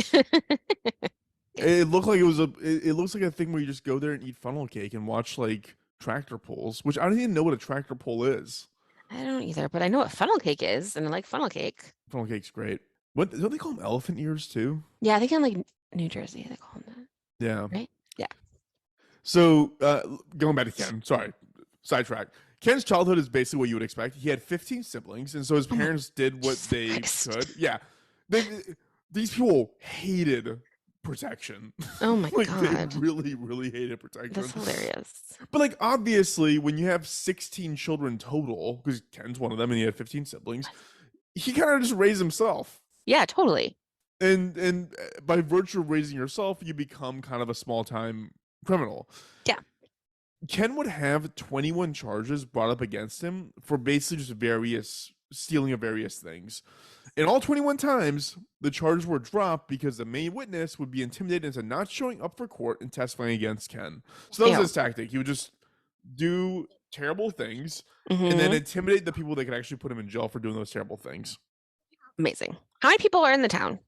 C: It looked like it looks like a thing where you just go there and eat funnel cake and watch like tractor pulls, which I don't even know what a tractor pull is.
D: I don't either, but I know what funnel cake is, and I like funnel cake.
C: Funnel cake's great. What don't they call them, elephant ears too?
D: Yeah, I think in like New Jersey they call them that.
C: Yeah.
D: Right? Yeah.
C: So going back to Ken, sorry, sidetrack. Ken's childhood is basically what you would expect. He had 15 siblings, and so his parents did what they could. Yeah. These people hated protection.
D: Oh my
C: like,
D: God.
C: They really, really hated protection.
D: That's hilarious.
C: But like obviously when you have 16 children total, because Ken's one of them and he had 15 siblings, he kind of just raised himself.
D: Yeah, totally.
C: And by virtue of raising yourself, you become kind of a small-time criminal.
D: Yeah.
C: Ken would have 21 charges brought up against him for basically just stealing of various things. And all 21 times, the charges were dropped because the main witness would be intimidated into not showing up for court and testifying against Ken. So that was his tactic. He would just do terrible things and then intimidate the people that could actually put him in jail for doing those terrible things.
D: Amazing. How many people are in the town?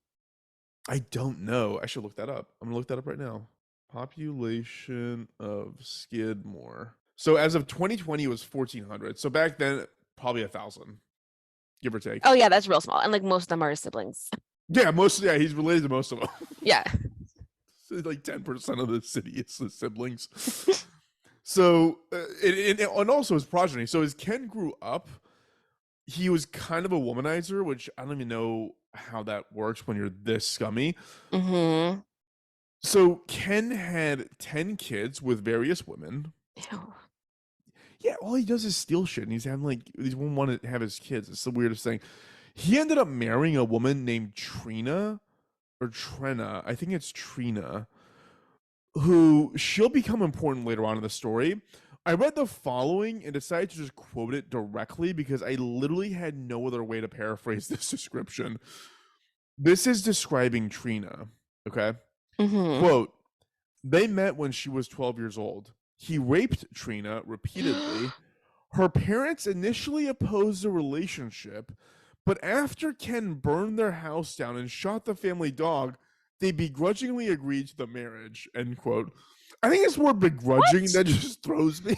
C: I don't know. I should look that up. I'm going to look that up right now. Population of Skidmore. So as of 2020, it was 1,400. So back then, probably 1,000, give or take.
D: Oh yeah, that's real small, and like most of them are his siblings.
C: Yeah, he's related to most of them.
D: Yeah.
C: So like 10% of the city is his siblings. So and also his progeny. So as Ken grew up, he was kind of a womanizer, which I don't even know how that works when you're this scummy. So Ken had 10 kids with various women.
D: Ew.
C: Yeah, all he does is steal shit, and he won't want to have his kids. It's the weirdest thing. He ended up marrying a woman named Trina, I think it's Trina, who she'll become important later on in the story. I read the following and decided to just quote it directly because I literally had no other way to paraphrase this description. This is describing Trina, okay? Quote, they met when she was 12 years old. He raped Trina repeatedly. Her parents initially opposed the relationship, but after Ken burned their house down and shot the family dog, they begrudgingly agreed to the marriage, end quote. I think it's more begrudging that just throws me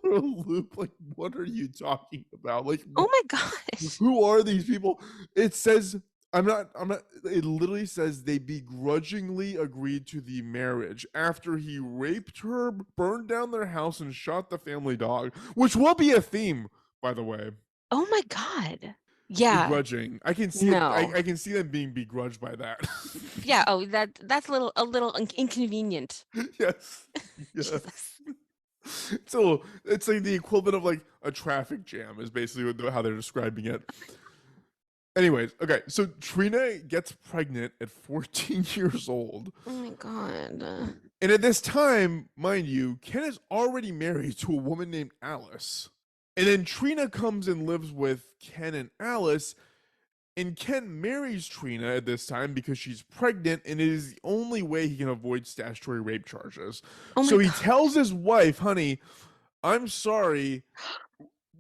C: for a loop. Like, what are you talking about? Like,
D: oh my gosh.
C: Who are these people? It says, it literally says they begrudgingly agreed to the marriage after he raped her, burned down their house, and shot the family dog, which will be a theme, by the way.
D: Oh my God. Yeah.
C: Begrudging. I can see I can see them being begrudged by that.
D: Yeah. Oh, that's a little inconvenient.
C: Yes. It's like the equivalent of like a traffic jam is basically how they're describing it. Anyways, okay, so Trina gets pregnant at 14 years old.
D: Oh my God.
C: And at this time, mind you, Ken is already married to a woman named Alice. And then Trina comes and lives with Ken and Alice, and Ken marries Trina at this time because she's pregnant, and it is the only way he can avoid statutory rape charges. So he tells his wife, honey, I'm sorry,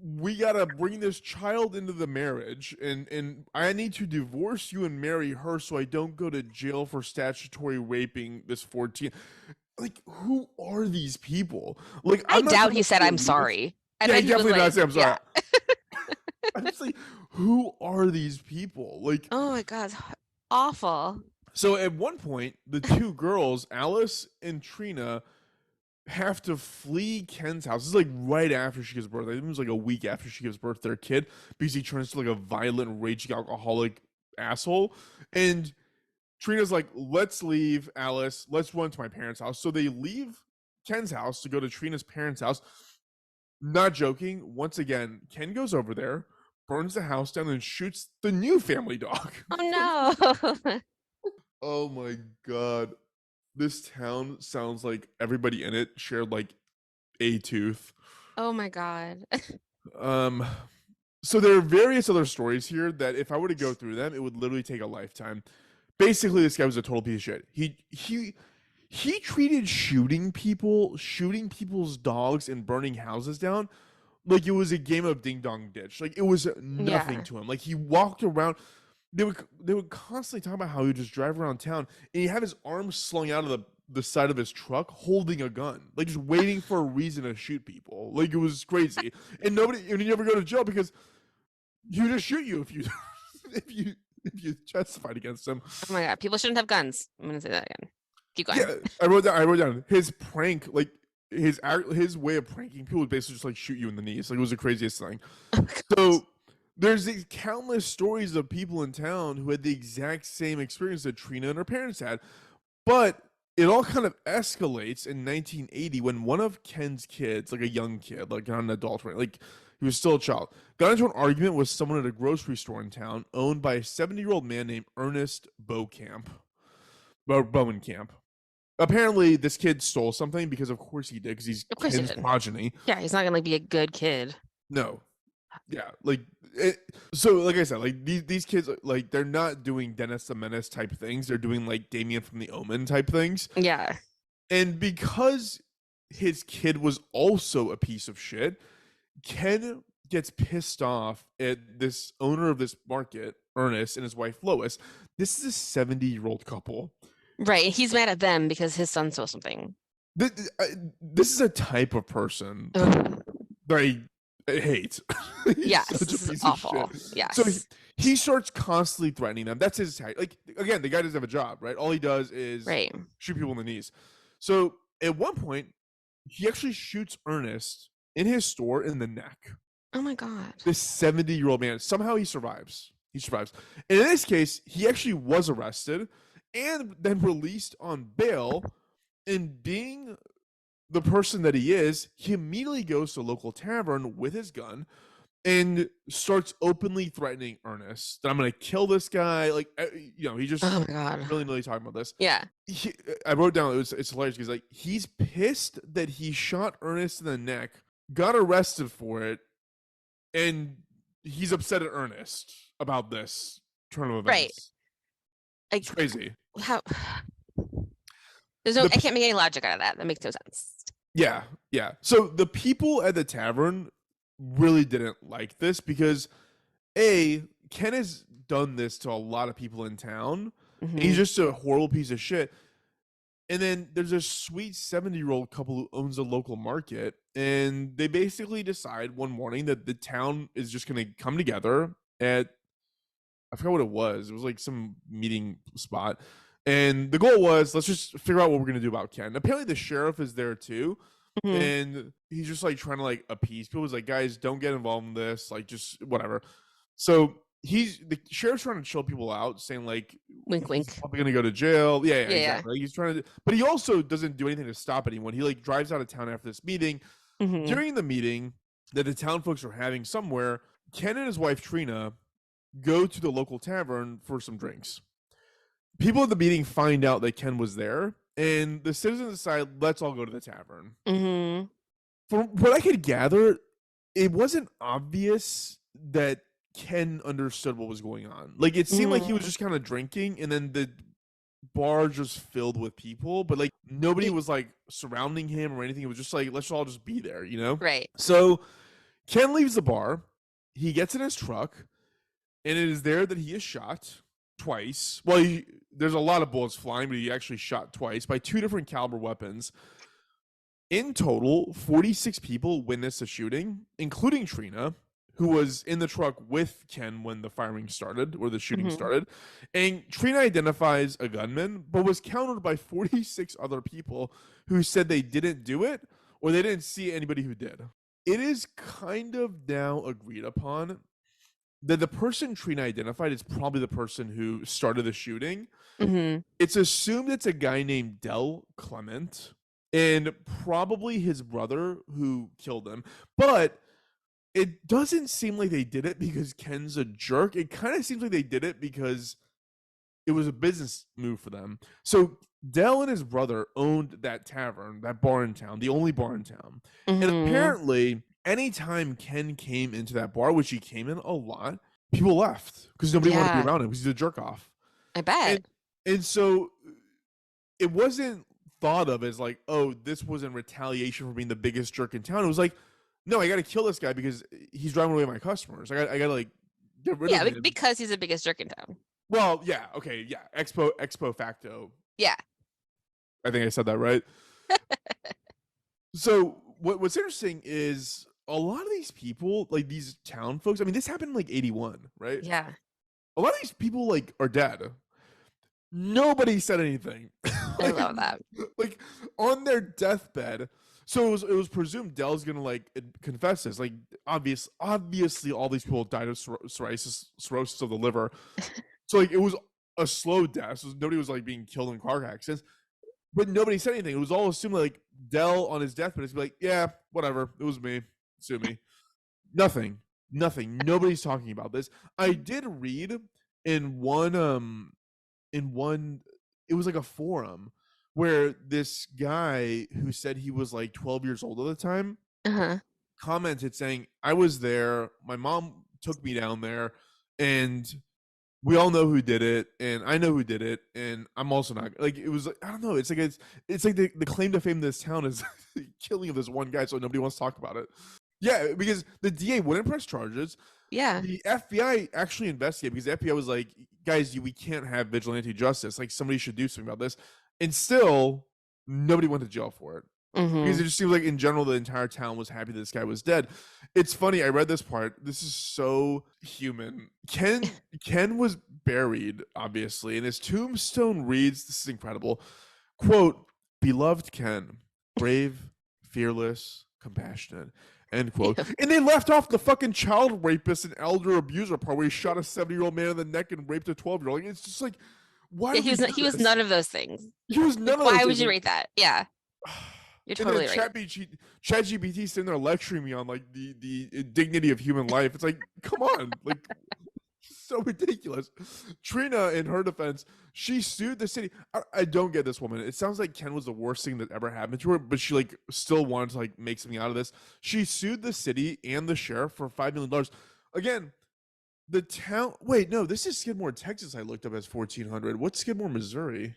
C: we gotta bring this child into the marriage, and I need to divorce you and marry her so I don't go to jail for statutory raping this 14. Like, who are these people? Like,
D: I doubt he said I'm sorry. I
C: Yeah,
D: thought
C: he
D: he was
C: definitely did not
D: like,
C: say I'm sorry.
D: yeah.
C: I'm just like, who are these people? Like,
D: Oh my God, awful.
C: so at one point, the two girls, Alice and Trina, have to flee Ken's house. This is like right after she gives birth. I think it was like a week after she gives birth to their kid because he turns to like a violent, raging alcoholic asshole. And Trina's like, let's leave, Alice. Let's run to my parents' house. So they leave Ken's house to go to Trina's parents' house. Not joking. Once again, Ken goes over there, burns the house down, and shoots the new family dog.
D: Oh no.
C: Oh my god. This town sounds like everybody in it shared like a tooth.
D: Oh my God.
C: Um so there are various other stories here that if I were to go through them, it would literally take a lifetime. Basically, this guy was a total piece of shit. He treated shooting people, shooting people's dogs, and burning houses down like it was a game of ding dong ditch. Like it was nothing
D: Yeah.
C: to him. Like he walked around. They would constantly talk about how he would just drive around town and he'd have his arms slung out of the side of his truck holding a gun, like just waiting for a reason to shoot people. Like it was crazy. And you never go to jail because he would just shoot you if you if you testified against him.
D: Oh my God. People shouldn't have guns. I'm gonna say that again. Keep going.
C: Yeah, I wrote down his prank, like his way of pranking people was basically just like shoot you in the knees. Like it was the craziest thing. So there's these countless stories of people in town who had the exact same experience that Trina and her parents had. But it all kind of escalates in 1980 when one of Ken's kids, like a young kid, like not an adult, right? Like he was still a child, got into an argument with someone at a grocery store in town owned by a 70-year-old man named Ernest Bowenkamp. Apparently, this kid stole something because, of course, he did because he's
D: Of course he
C: Ken's
D: did.
C: progeny.
D: Yeah, he's not gonna like be a good kid.
C: No, yeah, like so. Like I said, like these kids, like they're not doing Dennis the Menace type things. They're doing like Damien from the Omen type things.
D: Yeah.
C: And because his kid was also a piece of shit, Ken gets pissed off at this owner of this market, Ernest, and his wife Lois. This is a 70-year-old couple.
D: Right. He's mad at them because his son stole something.
C: This is a type of person
D: Ugh.
C: that I hate. He's
D: Yes,
C: such a
D: this is
C: piece of
D: awful.
C: shit.
D: Yes.
C: So he starts constantly threatening them. That's his tactic. Like again, the guy doesn't have a job, right? All he does is
D: Right.
C: shoot people in the knees. So at one point, he actually shoots Ernest in his store in the neck.
D: Oh my God.
C: This 70-year-old man. Somehow he survives. He survives. And in this case, he actually was arrested and then released on bail. And being the person that he is, he immediately goes to a local tavern with his gun and starts openly threatening Ernest that I'm going to kill this guy. Like, he just
D: Oh my God.
C: really talking about this.
D: Yeah.
C: I wrote down, it's hilarious because like he's pissed that he shot Ernest in the neck, got arrested for it, and he's upset at Ernest about this turn of events.
D: Right. Like,
C: It's crazy.
D: how I can't make any logic out of that. That makes no sense.
C: Yeah. So the people at the tavern really didn't like this because Ken has done this to a lot of people in town.
D: Mhm.
C: And he's just a horrible piece of shit. And then there's a sweet 70-year-old couple who owns a local market, and they basically decide one morning that the town is just going to come together at, I forgot what it was. It was like some meeting spot. And the goal was, let's just figure out what we're going to do about Ken. Apparently the sheriff is there too.
D: Mhm.
C: And he's just like trying to like appease people. He's like, guys, don't get involved in this. Like, just whatever. So the sheriff's trying to chill people out, saying like,
D: Wink,
C: he's
D: wink.
C: probably gonna go to jail. Yeah,
D: Yeah.
C: exactly. Like, he's trying to, but he also doesn't do anything to stop anyone. He like drives out of town after this meeting.
D: Mhm.
C: During the meeting that the town folks are having somewhere, Ken and his wife Trina go to the local tavern for some drinks. People at the meeting find out that Ken was there, and the citizens decide, let's all go to the tavern.
D: Mhm.
C: From what I could gather, it wasn't obvious that Ken understood what was going on. Like it seemed like he was just kind of drinking, and then the bar just filled with people, but like nobody was like surrounding him or anything. It was just like, let's all just be there, you know?
D: Right.
C: So Ken leaves the bar, he gets in his truck, and it is there that he is shot twice. Well, there's a lot of bullets flying, but he actually shot twice by two different caliber weapons. In total, 46 people witnessed the shooting, including Trina, who was in the truck with Ken when the firing started or the shooting
D: Mhm.
C: started. And Trina identifies a gunman, but was countered by 46 other people who said they didn't do it or they didn't see anybody who did. It is kind of now agreed upon that the person Trina identified is probably the person who started the shooting.
D: Mhm.
C: It's assumed it's a guy named Del Clement and probably his brother who killed him. But it doesn't seem like they did it because Ken's a jerk. It kind of seems like they did it because it was a business move for them. So Dell and his brother owned that tavern, that bar in town, the only bar in town. And
D: Mhm.
C: apparently, anytime Ken came into that bar, which he came in a lot, people left because nobody wanted to be
D: Yeah,
C: around him because he's a jerk off.
D: I
C: And
D: bet.
C: and so it wasn't thought of as like, oh, this was in retaliation for being the biggest jerk in town. It was like, no, I got to kill this guy because he's driving away my customers. I got to like get rid of
D: Yeah,
C: him.
D: because he's the biggest jerk in town.
C: Well, yeah, okay, yeah, expo facto.
D: Yeah.
C: I think I said that right. So what's interesting is a lot of these people, like these town folks. I mean, this happened in like 81, right?
D: Yeah.
C: A lot of these people like are dead. Nobody said anything.
D: I
C: like,
D: love that.
C: like on their deathbed. So it was presumed Dell's gonna like confess this. Like obviously all these people died of cirrhosis of the liver. So like it was a slow death. So nobody was like being killed in car accidents. But nobody said anything. It was all assumed like Dell on his deathbed is like, yeah, whatever. It was me. Sue me. Nothing. Nothing. Nobody's talking about this. I did read in one it was like a forum where this guy who said he was like 12 years old at the time
D: Uh-huh.
C: commented saying, I was there, my mom took me down there, and we all know who did it, and I know who did it, and I'm also not like it was like I don't know, it's like the claim to fame of this town is the killing of this one guy, so nobody wants to talk about it. Yeah, because the DA wouldn't press charges.
D: Yeah.
C: The FBI actually investigated because the FBI was like, guys, we can't have vigilante justice. Like somebody should do something about this. And still, nobody went to jail for it. Because
D: Mhm.
C: it just seems like in general the entire town was happy that this guy was dead. It's funny, I read this part. This is so human. Ken was buried, obviously, and his tombstone reads, this is incredible. Quote, beloved Ken, brave, fearless, compassionate. End quote.
D: Ew.
C: And they left off the fucking child rapist and elder abuser part where he shot a 70-year-old man in the neck and raped a 12-year-old. It's just like, why
D: Yeah,
C: do we do
D: he was
C: this?
D: none of those things.
C: He was
D: Like,
C: none of those
D: why would
C: things.
D: you
C: Like,
D: rate that? Yeah, you're
C: and then
D: totally right.
C: ChatGPT sitting there lecturing me on like the dignity of human life. It's like, come on, like so ridiculous. Trina, in her defense, she sued the city. I don't get this woman. It sounds like Ken was the worst thing that ever happened to her, but she like still wanted to like make something out of this. She sued the city and the sheriff for $5 million. Again, the town. Wait, no, this is Skidmore, Texas. I looked up as 1,400. What's Skidmore, Missouri?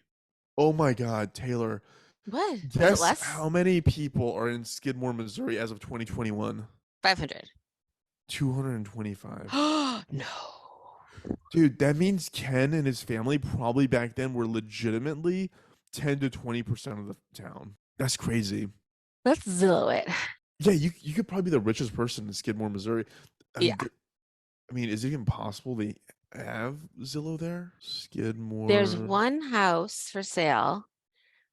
C: Oh my God, Taylor.
D: What? Was it
C: Guess
D: less?
C: how many people are in Skidmore, Missouri as of 2021?
D: 500.
C: 225.
D: No.
C: Dude, that means Ken and his family probably back then were legitimately 10 to 20% of the town. That's crazy.
D: Let's Zillow it.
C: Yeah, you could probably be the richest person in Skidmore, Missouri.
D: Yeah.
C: I mean, is it even possible they have Zillow there? Skidmore.
D: There's one house for sale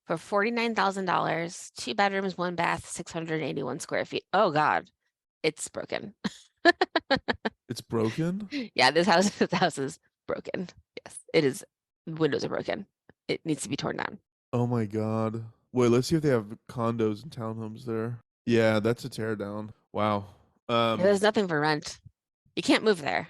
D: for $49,000, 2 bedrooms, 1 bath, 681 square feet. Oh God, it's broken.
C: It's broken?
D: Yeah, this house is broken. Yes, it is. Windows are broken. It needs to be torn down.
C: Oh my God. Wait, let's see if they have condos and townhomes there. Yeah, that's a tear down. Wow.
D: Yeah, there's nothing for rent. You can't move there.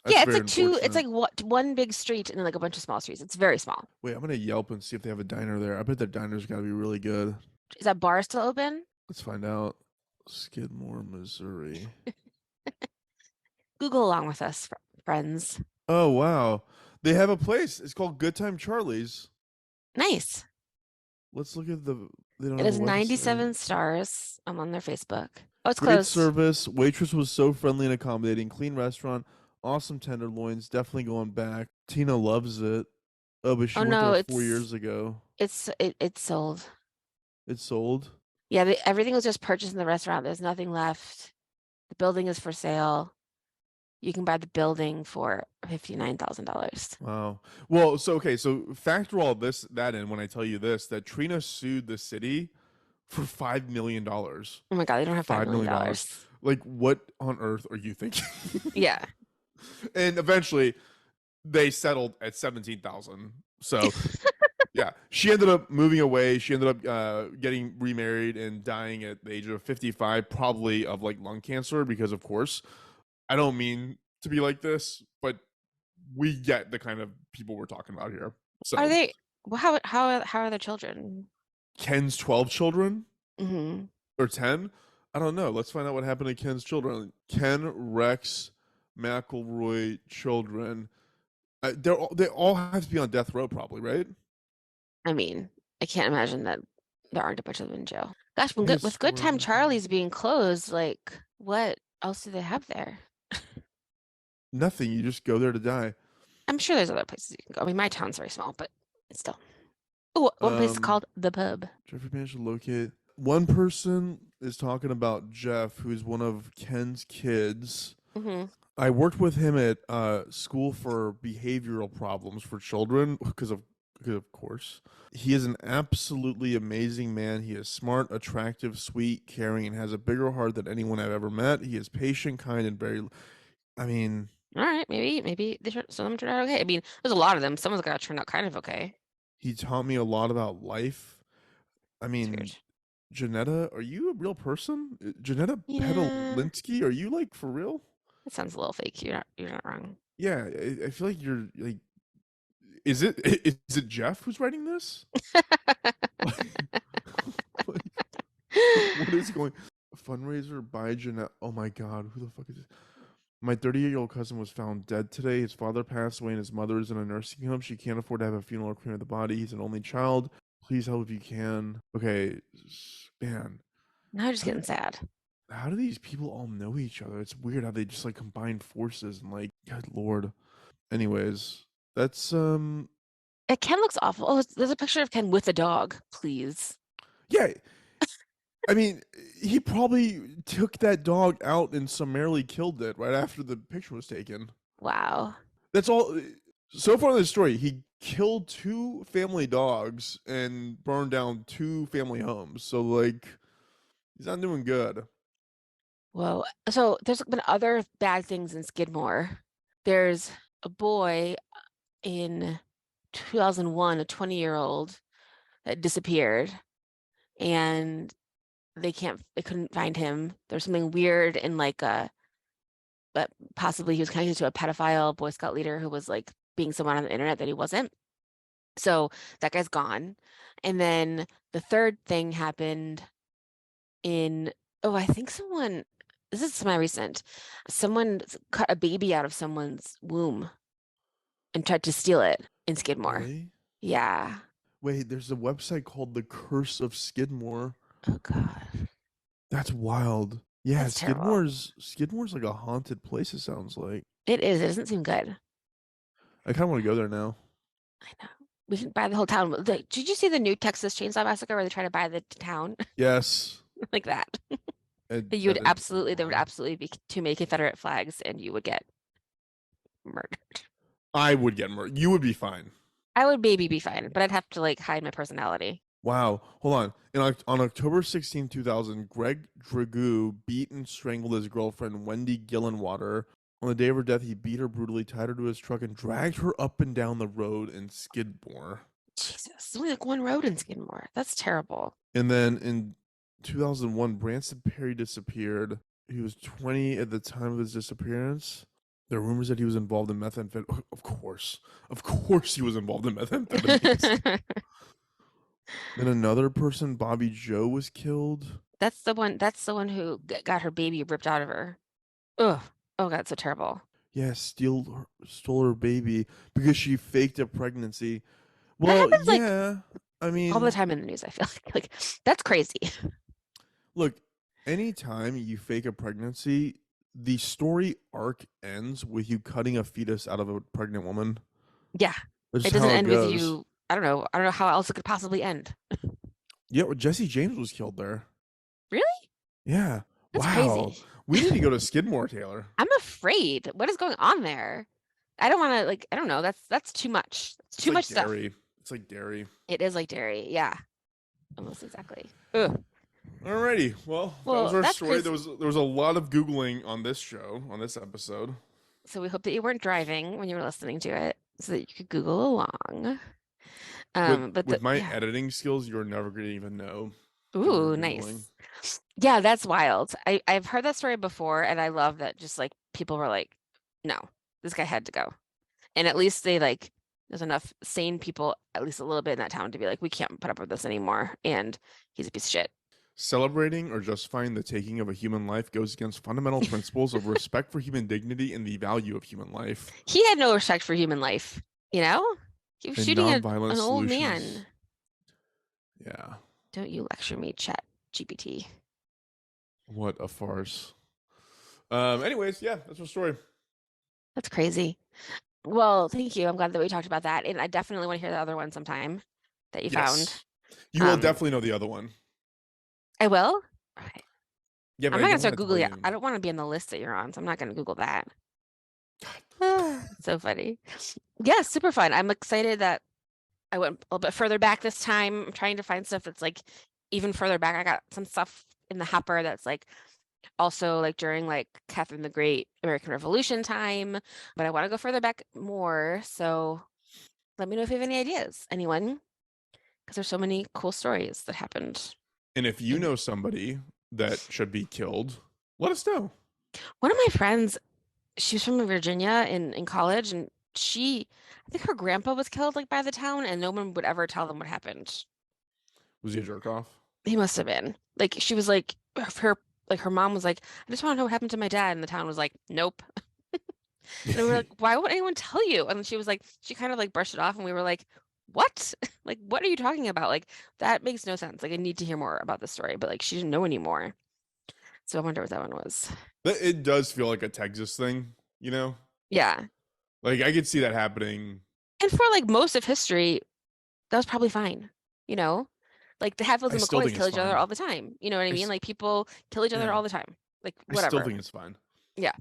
C: That's
D: Yeah, it's
C: very
D: like two. It's
C: unfortunate.
D: like what one big street and then like a bunch of small streets. It's very small.
C: Wait, I'm gonna Yelp and see if they have a diner there. I bet their diner's gotta be really good.
D: Is that bar still open?
C: Let's find out. Skidmore, Missouri.
D: Google along with us, friends.
C: Oh wow. They have a place. It's called Good Time Charlie's.
D: Nice.
C: Let's look at the they don't
D: It
C: have
D: has
C: a website.
D: 97 stars. I'm on their Facebook. Oh, it's
C: Great
D: closed.
C: service. Waitress was so friendly and accommodating. Clean restaurant. Awesome tenderloins. Definitely going back. Tina loves it. Oh, but she
D: Oh
C: went
D: no,
C: there 4 years ago.
D: it's sold.
C: It's sold.
D: Yeah, everything was just purchased in the restaurant. There's nothing left. The building is for sale. You can buy the building for $59,000.
C: Wow. Well, so okay, so factor all that in when I tell you this, that Trina sued the city for $5 million.
D: Oh my God, they don't have $5 million.
C: $5 million. Like, what on earth are you thinking?
D: Yeah.
C: And eventually, they settled at 17,000. So yeah, she ended up moving away. She ended up getting remarried and dying at the age of 55, probably of like lung cancer. Because of course, I don't mean to be like this, but we get the kind of people we're talking about here.
D: Are
C: So
D: they, well, how are their children?
C: Ken's 12 children
D: Hmm.
C: or 10? I don't know. Let's find out what happened to Ken's children. Ken Rex McElroy children. They all have to be on death row, probably, right?
D: I mean, I can't imagine that there aren't a bunch of them in jail. Gosh,
C: His
D: with Good
C: score
D: Time
C: was
D: Charlie's being closed, like, what else do they have there?
C: nothing. You just go there to die.
D: I'm sure there's other places you can go. I mean, my town's very small, but it's still. Oh, one place is called The Pub.
C: Jeffrey managed to locate. One person is talking about Jeff, who's one of Ken's kids.
D: Hmm.
C: I worked with him at school for behavioral problems for children because of course. He is an absolutely amazing man. He is smart, attractive, sweet, caring, and has a bigger heart than anyone I've ever met. He is patient, kind, and very. I mean,
D: All right, maybe some of them turned out okay. I mean, there's a lot of them. Someone's got to turn out kind of okay.
C: he taught me a lot about life. I
D: It's
C: mean,
D: weird.
C: Janetta, are you a real person? Janetta
D: Yeah,
C: Pedalinsky, are you like for real?
D: that sounds a little fake. You're not wrong.
C: Yeah, I feel like you're like. Is it Jeff who's writing this? Like, what is going? Fundraiser by Jeanette. Oh my God, who the fuck is this? My 38-year-old cousin was found dead today. His father passed away and his mother is in a nursing home. She can't afford to have a funeral or cremate the body. He's an only child. Please help if you can. Okay, man.
D: Now I'm just
C: How,
D: getting sad.
C: how do these people all know each other? It's weird how they just like combine forces and like, good lord. Anyways, that's
D: Ken looks awful. Oh, there's a picture of Ken with a dog. Please.
C: yeah. I mean, he probably took that dog out and summarily killed it right after the picture was taken.
D: Wow.
C: That's all. So far in this story, he killed 2 family dogs and burned down 2 family homes. So like, he's not doing good.
D: Whoa. So there's been other bad things in Skidmore. There's a boy in 2001, a 20-year-old that disappeared, and they couldn't find him. There's something weird in like but possibly he was connected to a pedophile Boy Scout leader who was like being someone on the internet that he wasn't. So that guy's gone. And then the third thing happened in, oh, I think this is semi-recent. Someone cut a baby out of someone's womb and tried to steal it in Skidmore.
C: Really?
D: Yeah.
C: Wait, there's a website called The Curse of Skidmore.
D: Oh God.
C: That's wild. Yeah,
D: That's terrible.
C: Skidmore's like a haunted place, it sounds like.
D: It is. It doesn't seem good.
C: I kind of want to go there now.
D: I know. We should buy the whole town. Did you see the new Texas Chainsaw Massacre where they try to buy the town
C: Yes.
D: like that?
C: And
D: That there would absolutely be too many Confederate flags and you would get murdered.
C: I would get murdered. You would be fine.
D: I would maybe be fine, but I'd have to like hide my personality.
C: Wow. Hold on. On October 16, 2000, Greg Dragoo beat and strangled his girlfriend, Wendy Gillenwater. On the day of her death, he beat her brutally, tied her to his truck, and dragged her up and down the road in Skidmore.
D: Jesus, there's only like one road in Skidmore. That's terrible.
C: And then in 2001, Branson Perry disappeared. He was 20 at the time of his disappearance. There are rumors that he was involved in methamphetamine. Of course. Of course he was involved in methamphetamines. Then another person, Bobby Joe, was killed.
D: That's the one who got her baby ripped out of her. Ugh. Oh God, so terrible.
C: Yeah, stole her baby because she faked a pregnancy.
D: That
C: Well,
D: happens like
C: yeah. I
D: all the
C: mean,
D: time in the news, I feel like that's crazy.
C: look, anytime you fake a pregnancy, the story arc ends with you cutting a fetus out of a pregnant woman.
D: Yeah.
C: That's
D: It
C: just
D: doesn't
C: how it
D: end with
C: goes.
D: you. I don't know how else it could possibly end.
C: Yeah, well, Jesse James was killed there. Yeah.
D: That's
C: Wow.
D: crazy.
C: We need to go to Skidmore, Taylor.
D: I'm afraid. What is going on there? I don't want to like. I don't know. That's too much. It's
C: It's
D: too
C: like
D: much stuff.
C: dairy. It's like dairy.
D: It is like dairy. Yeah, almost exactly. Ugh.
C: Alrighty. Well, that was
D: Well,
C: our
D: that's
C: story.
D: crazy.
C: There was a lot of Googling on this show, on this episode.
D: So we hope that you weren't driving when you were listening to it, so that you could Google along. But
C: With my
D: yeah.
C: editing skills, you're never gonna even know. that we were
D: Ooh,
C: Googling.
D: nice. Yeah, that's wild. I've heard that story before, and I love that just like people were like, no, this guy had to go. And at least they like there's enough sane people, at least a little bit in that town, to be like, we can't put up with this anymore. And he's a piece of shit.
C: Celebrating or justifying the taking of a human life goes against fundamental principles of respect for human dignity and the value of human life.
D: He had no respect for human life, you know? He was
C: And
D: shooting at
C: nonviolent
D: an old
C: solutions.
D: man.
C: Yeah.
D: Don't you lecture me, Chat GPT.
C: What a farce. Anyways, yeah, that's our story.
D: That's crazy. Well, thank you. I'm glad that we talked about that. And I definitely want to hear the other one sometime that you found.
C: Yes. You will definitely know the other one.
D: I will? Okay.
C: Yeah, but
D: I'm not
C: I
D: gonna
C: don't
D: start
C: wanna tell
D: Googling it.
C: you.
D: I don't want to be on the list that you're on, so I'm not gonna Google that.
C: God.
D: So funny. Yeah, super fun. I'm excited that I went a little bit further back this time. I'm trying to find stuff that's like even further back. I got some stuff in the hopper that's like also like during like Catherine the Great American Revolution time, but I want to go further back more. So let me know if you have any ideas, anyone, because there's so many cool stories that happened.
C: And if you know somebody that should be killed, let us know.
D: One of my friends, she was from Virginia in college, and I think her grandpa was killed like by the town, and no one would ever tell them what happened.
C: Was he a jerk off?
D: He must have been. Like she was like her mom was like, I just want to know what happened to my dad, and the town was like, nope. And we were like, why would anyone tell you? And she was like, she kind of like brushed it off, and we were like, what? Like, what are you talking about? Like, that makes no sense. Like, I need to hear more about this story, but like, she didn't know anymore. So I wonder what that one was.
C: It does feel like a Texas thing, you know?
D: Yeah.
C: Like I could see that happening.
D: And for like most of history, that was probably fine. You know, like the Hatfields
C: I
D: and
C: still
D: McCoys
C: think
D: kill
C: it's
D: each other
C: fine.
D: all the time. You know what I mean? Like people kill each other
C: Yeah.
D: all the time. Like
C: I still
D: whatever.
C: think it's fine.
D: Yeah.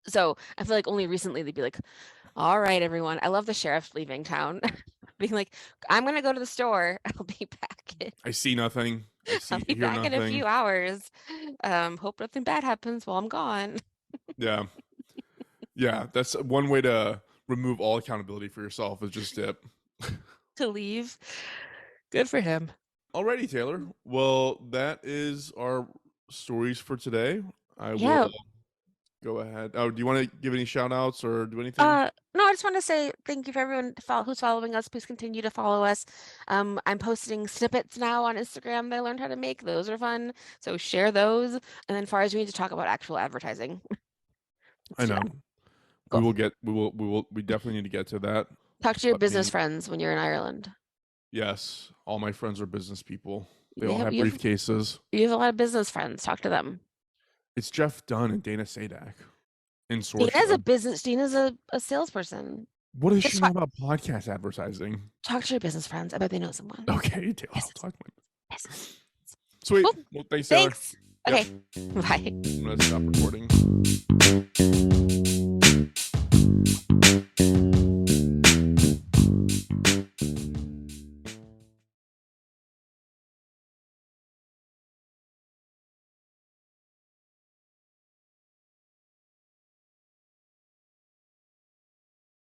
D: So I feel like only recently they'd be like, all right, everyone. I love the sheriff leaving town, being like, I'm gonna go to the store. I'll be back.
C: I see nothing.
D: I'll be
C: hear
D: back in a
C: nothing.
D: few hours. Hope nothing bad happens while I'm gone.
C: Yeah. Yeah, that's one way to remove all accountability for yourself is just dip.
D: To leave. Good for him.
C: Alrighty, Taylor. Well, that is our stories for today. I
D: Yeah.
C: will go ahead. Oh, do you want to give any shout outs or do anything?
D: No, I just want to say thank you for everyone who's following us. Please continue to follow us. I'm posting snippets now on Instagram that I learned how to make. Those are fun. So share those. And then far as we need to talk about actual advertising.
C: I know.
D: Cool.
C: We definitely need to get to that.
D: Talk to your
C: But
D: business
C: me-
D: friends when you're in Ireland.
C: Yes. All my friends are business people. They
D: They
C: all
D: have-
C: have
D: you have-
C: briefcases.
D: You have a lot of business friends. Talk to them.
C: It's Jeff Dunn and Dana Sadak in
D: Dina's a salesperson.
C: What does
D: Guess
C: she know
D: what?
C: about podcast advertising?
D: Talk to your business friends. I bet they know someone.
C: Okay, Taylor, I'll
D: Business.
C: talk to my
D: Business.
C: Sweet.
D: Cool.
C: Well, thanks, Taylor.
D: Thanks.
C: Yep.
D: Okay. Bye.
C: I'm gonna stop recording.